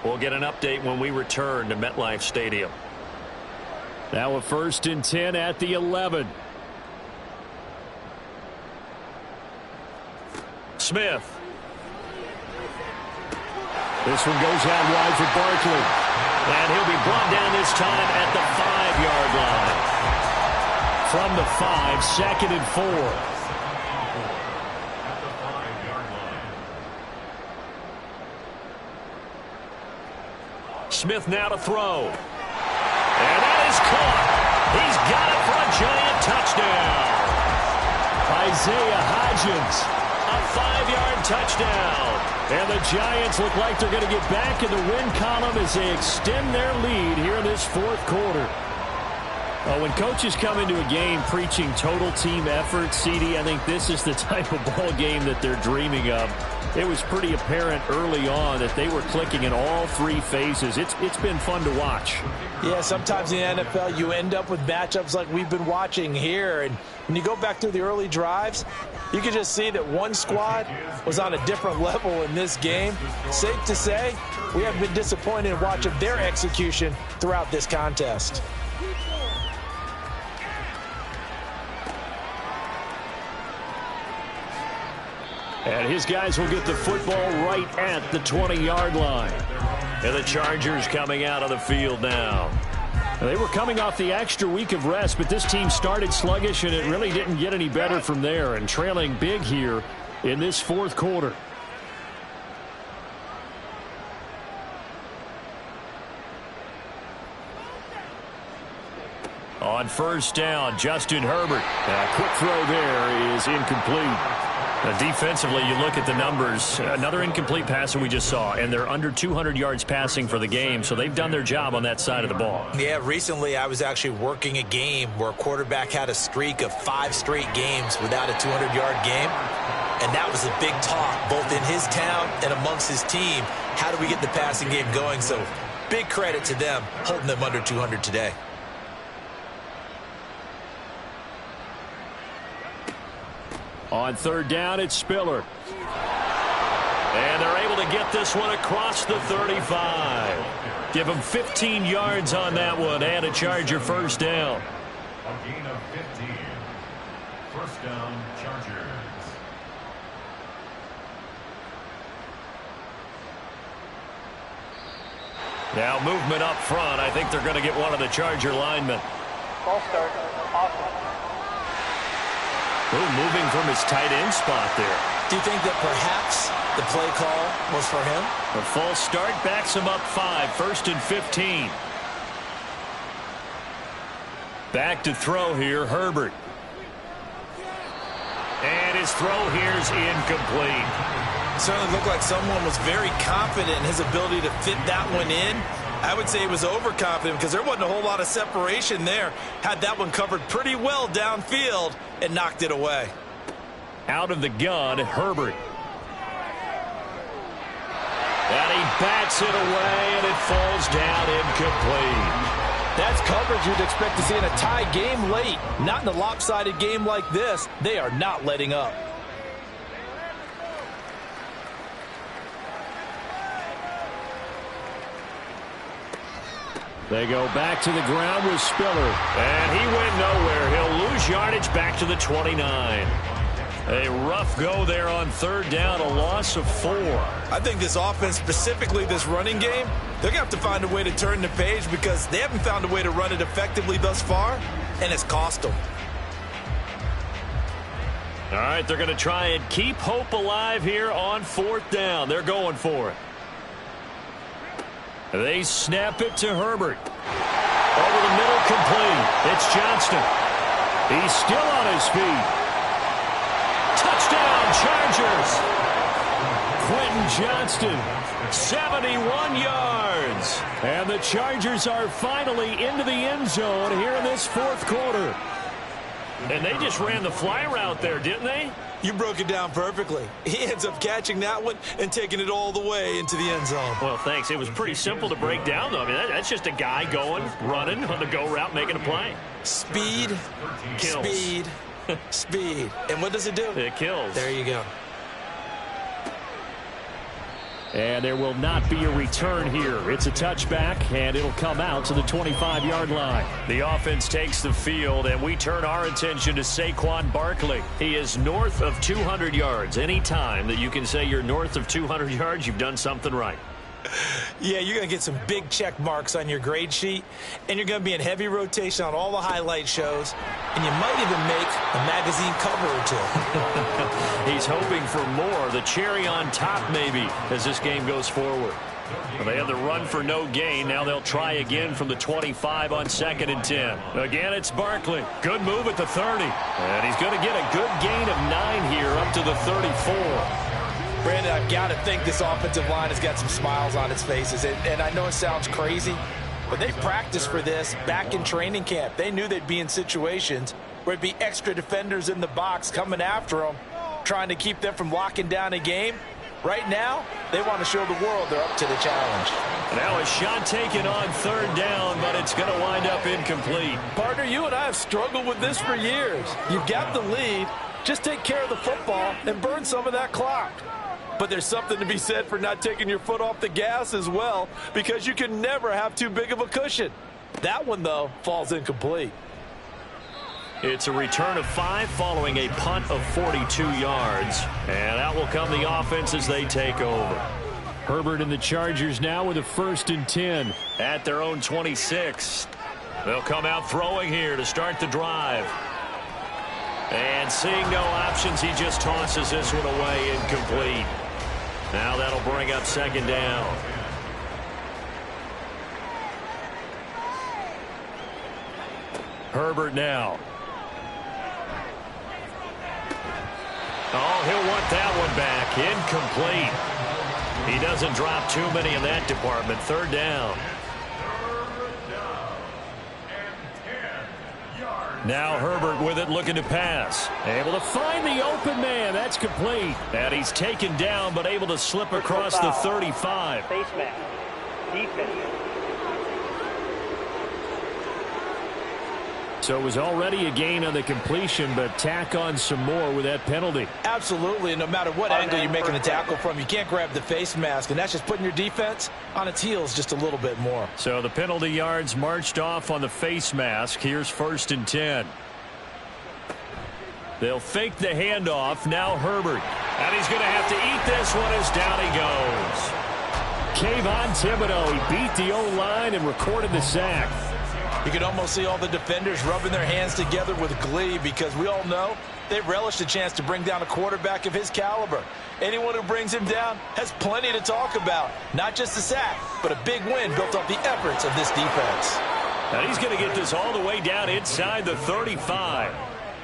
We'll get an update when we return to MetLife Stadium. Now a 1st and 10 at the 11. Smith. This one goes out wide for Barkley. And he'll be brought down this time at the 5-yard line. From the 5, 2nd and 4. Smith now to throw. And that is caught. He's got it for a Giant touchdown. Isaiah Hodgins. A 5-yard touchdown. And the Giants look like they're going to get back in the win column as they extend their lead here in this 4th quarter. When coaches come into a game preaching total team effort, CD, I think this is the type of ball game that they're dreaming of. It was pretty apparent early on that they were clicking in all three phases. It's been fun to watch. Yeah, sometimes in the NFL you end up with matchups like we've been watching here. And when you go back through the early drives, you can just see that one squad was on a different level in this game. Safe to say, we haven't been disappointed in watching their execution throughout this contest. And his guys will get the football right at the 20-yard line. And the Chargers coming out of the field now. They were coming off the extra week of rest, but this team started sluggish, and it really didn't get any better from there, and trailing big here in this fourth quarter. On first down, Justin Herbert. A quick throw there is incomplete. Defensively, you look at the numbers. Another incomplete pass that we just saw, and they're under 200 yards passing for the game, so they've done their job on that side of the ball. Yeah, recently I was actually working a game where a quarterback had a streak of 5 straight games without a 200-yard game, and that was a big talk, both in his town and amongst his team. How do we get the passing game going? So big credit to them, holding them under 200 today. On third down, it's Spiller. And they're able to get this one across the 35. Give them 15 yards on that one and a Charger first down. A gain of 15. First down, Chargers. Now movement up front. I think they're going to get one of the Charger linemen. Ball start. Awesome. Moving from his tight end spot there. Do you think that perhaps the play call was for him? A false start backs him up 5. First and 15. Back to throw here, Herbert. And his throw here's incomplete. It certainly looked like someone was very confident in his ability to fit that one in. I would say he was overconfident because there wasn't a whole lot of separation there. Had that one covered pretty well downfield and knocked it away. Out of the gun, Herbert. And he bats it away, and it falls down incomplete. That's coverage you'd expect to see in a tie game late. Not in a lopsided game like this. They are not letting up. They go back to the ground with Spiller. And he went nowhere. He'll lose yardage back to the 29. A rough go there on third down, a loss of 4. I think this offense, specifically this running game, they're going to have to find a way to turn the page because they haven't found a way to run it effectively thus far, and it's cost them. All right, they're going to try and keep hope alive here on fourth down. They're going for it. They snap it to Herbert. Over the middle, complete. It's Johnston. He's still on his feet. Touchdown, Chargers. Quentin Johnston, 71 yards. And the Chargers are finally into the end zone here in this fourth quarter. And they just ran the fly route there, didn't they? You broke it down perfectly. He ends up catching that one and taking it all the way into the end zone. Well, thanks. It was pretty simple to break down, though. I mean, that's just a guy going, running on the go route, making a play. Speed, Kills. speed, speed. And what does it do? It kills. There you go. And there will not be a return here. It's a touchback, and it'll come out to the 25-yard line. The offense takes the field, and we turn our attention to Saquon Barkley. He is north of 200 yards. Any time that you can say you're north of 200 yards, you've done something right. Yeah, you're going to get some big check marks on your grade sheet, and you're going to be in heavy rotation on all the highlight shows, and you might even make a magazine cover or two. He's hoping for more, the cherry on top maybe, as this game goes forward. Well, they had the run for no gain. Now they'll try again from the 25 on 2nd and 10. Again, it's Barkley. Good move at the 30. And he's going to get a good gain of 9 here up to the 34. Brandon, I've got to think this offensive line has got some smiles on its faces. And I know it sounds crazy, But they practiced for this back in training camp. They knew they'd be in situations where it'd be extra defenders in the box coming after them, trying to keep them from locking down a game. Right now, they want to show the world they're up to the challenge. Now a shot taken on third down, but it's going to wind up incomplete. Partner, you and I have struggled with this for years. You've got the lead. Just take care of the football and burn some of that clock. But there's something to be said for not taking your foot off the gas as well, because you can never have too big of a cushion. That one, though, falls incomplete. It's a return of 5 following a punt of 42 yards. And out will come the offense as they take over. Herbert and the Chargers now with a 1st and 10 at their own 26. They'll come out throwing here to start the drive. And seeing no options, he just tosses this one away, incomplete. Now that'll bring up 2nd down. Herbert now. Oh, he'll want that one back. Incomplete. He doesn't drop too many in that department. 3rd down. Now Herbert with it, looking to pass. Able to find the open man. That's complete. And he's taken down, but able to slip across the 35. Face mask. Defense. So it was already a gain on the completion, but tack on some more with that penalty. Absolutely, and no matter what angle you're making the tackle from, you can't grab the face mask, and that's just putting your defense on its heels just a little bit more. So the penalty yards marched off on the face mask. Here's 1st and 10. They'll fake the handoff. Now Herbert. And he's going to have to eat this one as down he goes. Kayvon Thibodeaux, he beat the O-line and recorded the sack. You can almost see all the defenders rubbing their hands together with glee, because we all know they relish the chance to bring down a quarterback of his caliber. Anyone who brings him down has plenty to talk about. Not just a sack, but a big win built off the efforts of this defense. And he's going to get this all the way down inside the 35.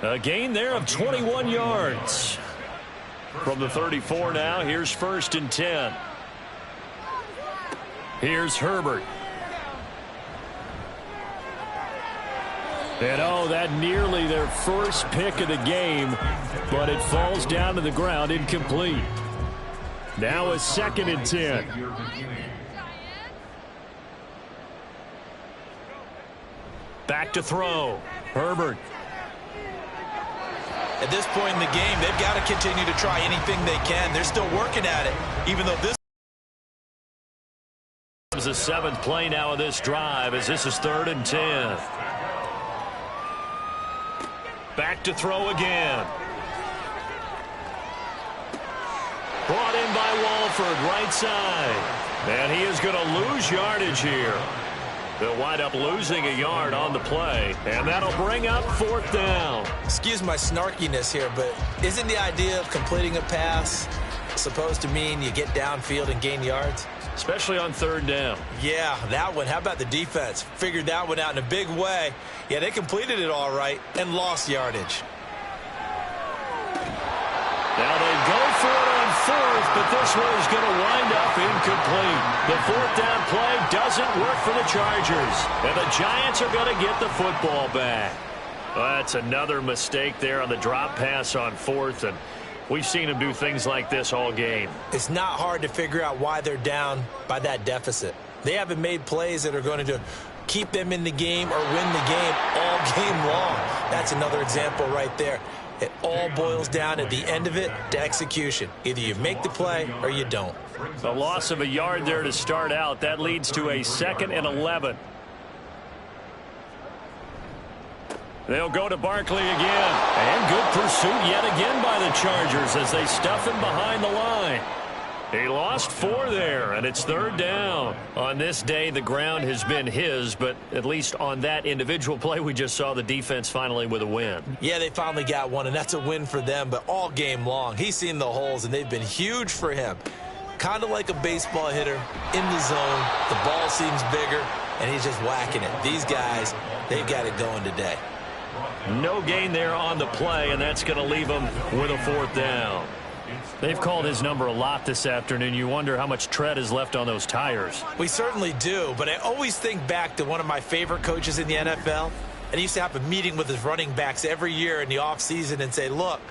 A gain there of 21 yards. From the 34 now, here's 1st and 10. Here's Herbert. And oh, that nearly their first pick of the game, but it falls down to the ground, incomplete. Now a 2nd and 10. Back to throw. Herbert. At this point in the game, they've got to continue to try anything they can. They're still working at it, even though this is the 7th play now of this drive, as this is 3rd and 10. Back to throw again. Brought in by Walford, right side. And he is going to lose yardage here. They'll wind up losing a yard on the play, and that'll bring up 4th down. Excuse my snarkiness here, but isn't the idea of completing a pass supposed to mean you get downfield and gain yards? Especially on 3rd down. Yeah, that one. How about the defense? Figured that one out in a big way. Yeah, they completed it all right and lost yardage. Now they go for it on 4th, but this one is going to wind up incomplete. The 4th down play doesn't work for the Chargers, and the Giants are going to get the football back. Well, that's another mistake there on the drop pass on 4th, and we've seen them do things like this all game. It's not hard to figure out why they're down by that deficit. They haven't made plays that are going to keep them in the game or win the game all game long. That's another example right there. It all boils down at the end of it to execution. Either you make the play or you don't. A loss of a yard there to start out. That leads to a 2nd and 11. They'll go to Barkley again. And good pursuit yet again by the Chargers as they stuff him behind the line. He lost 4 there, and it's 3rd down. On this day, the ground has been his, but at least on that individual play, we just saw the defense finally with a win. Yeah, they finally got one, and that's a win for them, but all game long, he's seen the holes, and they've been huge for him. Kind of like a baseball hitter in the zone. The ball seems bigger, and he's just whacking it. These guys, they've got it going today. No gain there on the play, and that's going to leave them with a 4th down. They've called his number a lot this afternoon. You wonder how much tread is left on those tires. We certainly do, but I always think back to one of my favorite coaches in the NFL, and he used to have a meeting with his running backs every year in the offseason and say, look,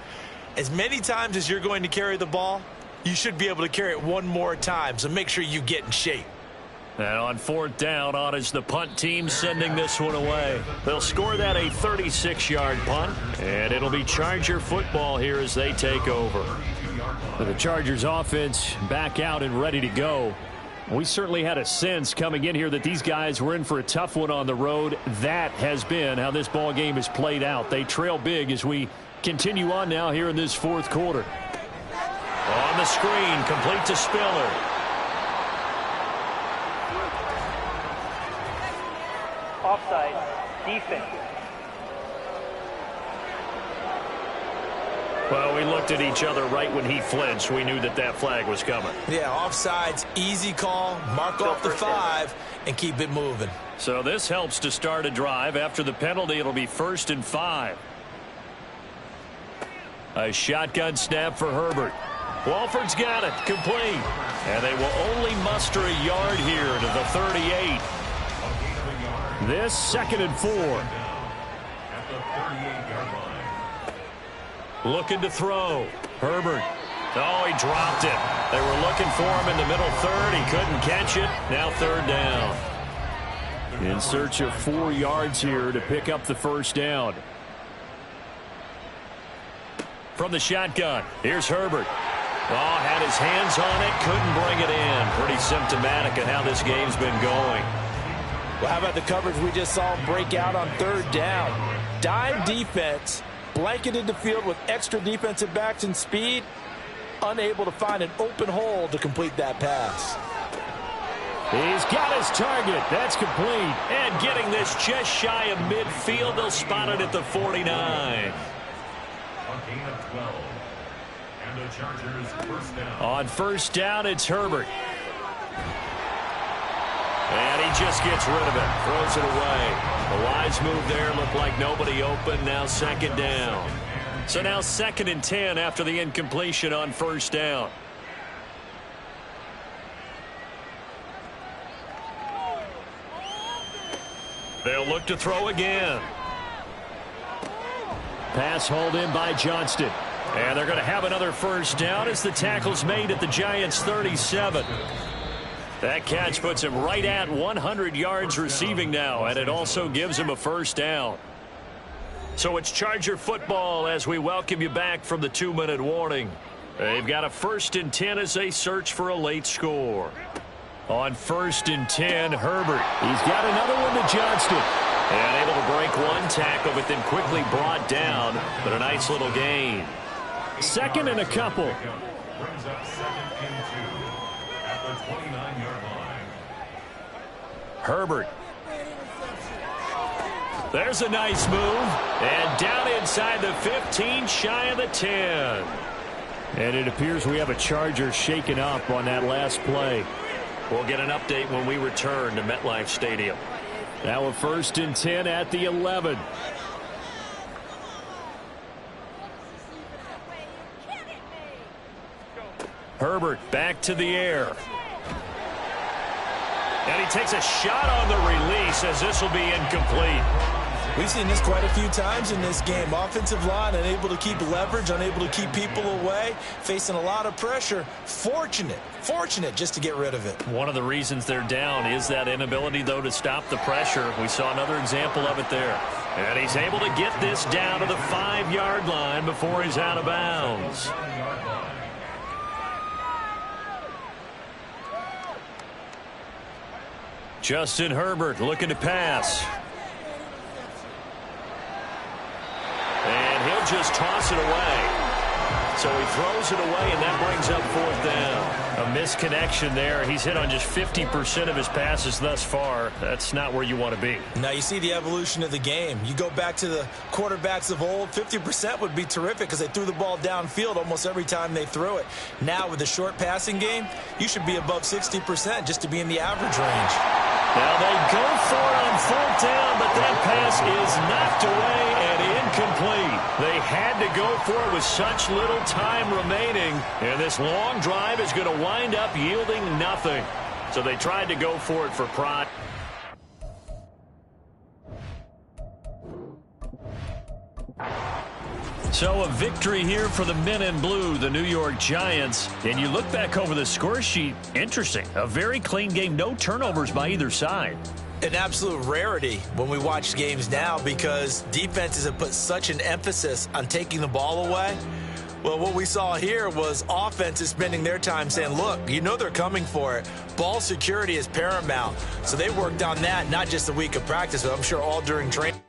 as many times as you're going to carry the ball, you should be able to carry it one more time, so make sure you get in shape. And on 4th down, on is the punt team sending this one away. They'll score that a 36-yard punt, and it'll be Charger football here as they take over. The Chargers offense back out and ready to go. We certainly had a sense coming in here that these guys were in for a tough one on the road. That has been how this ball game has played out. They trail big as we continue on now here in this 4th quarter. On the screen, complete to Spiller. Offside. Defense. Well, we looked at each other right when he flinched. We knew that that flag was coming. Yeah, offsides, easy call, mark off the 5, and keep it moving. So this helps to start a drive. After the penalty, it'll be 1st and 5. A shotgun snap for Herbert. Walford's got it, complete. And they will only muster a yard here to the 38. This 2nd and 4. At the 38-yard line. Looking to throw. Herbert. Oh, he dropped it. They were looking for him in the middle third. He couldn't catch it. Now 3rd down. In search of 4 yards here to pick up the 1st down. From the shotgun, here's Herbert. Oh, had his hands on it, couldn't bring it in. Pretty symptomatic of how this game's been going. Well, how about the coverage we just saw break out on 3rd down? Dime defense, blanketed the field with extra defensive backs and speed, unable to find an open hole to complete that pass. He's got his target. That's complete. And getting this just shy of midfield, they'll spot it at the 49. A gain of 12. And the Chargers 1st down. On 1st down, it's Herbert. And he just gets rid of it. Throws it away. The wise move there. Looked like nobody open. Now 2nd down. So now 2nd and 10 after the incompletion on 1st down. They'll look to throw again. Pass hauled in by Johnston. And they're going to have another 1st down as the tackle's made at the Giants' 37. That catch puts him right at 100 yards receiving now, and it also gives him a 1st down. So it's Charger football as we welcome you back from the 2-minute warning. They've got a 1st and 10 as they search for a late score. On 1st and 10, Herbert. He's got another one to Johnston. And able to break one tackle, but then quickly brought down. But a nice little gain. 2nd and a couple. Brings up 2nd and 2 at the 29-yard line. Herbert. There's a nice move. And down inside the 15, shy of the 10. And it appears we have a Charger shaken up on that last play. We'll get an update when we return to MetLife Stadium. Now a 1st and 10 at the 11. Herbert back to the air. And he takes a shot on the release as this will be incomplete. We've seen this quite a few times in this game. Offensive line unable to keep leverage, unable to keep people away, facing a lot of pressure. Fortunate just to get rid of it. One of the reasons they're down is that inability, though, to stop the pressure. We saw another example of it there. And he's able to get this down to the 5-yard line before he's out of bounds. Justin Herbert looking to pass. And he'll just toss it away. So he throws it away, and that brings up 4th down. A misconnection there. He's hit on just 50% of his passes thus far. That's not where you want to be. Now you see the evolution of the game. You go back to the quarterbacks of old, 50% would be terrific because they threw the ball downfield almost every time they threw it. Now with the short passing game, you should be above 60% just to be in the average range. Now they go for it on 4th down, but that pass is knocked away and incomplete. They had to go for it with such little time remaining, and this long drive is going to wind up yielding nothing. So they tried to go for it for pride. So a victory here for the men in blue, the New York Giants. And you look back over the score sheet, interesting. A very clean game, no turnovers by either side. An absolute rarity when we watch games now because defenses have put such an emphasis on taking the ball away. Well, what we saw here was offenses spending their time saying, look, you know they're coming for it. Ball security is paramount. So they worked on that, not just the week of practice, but I'm sure all during training.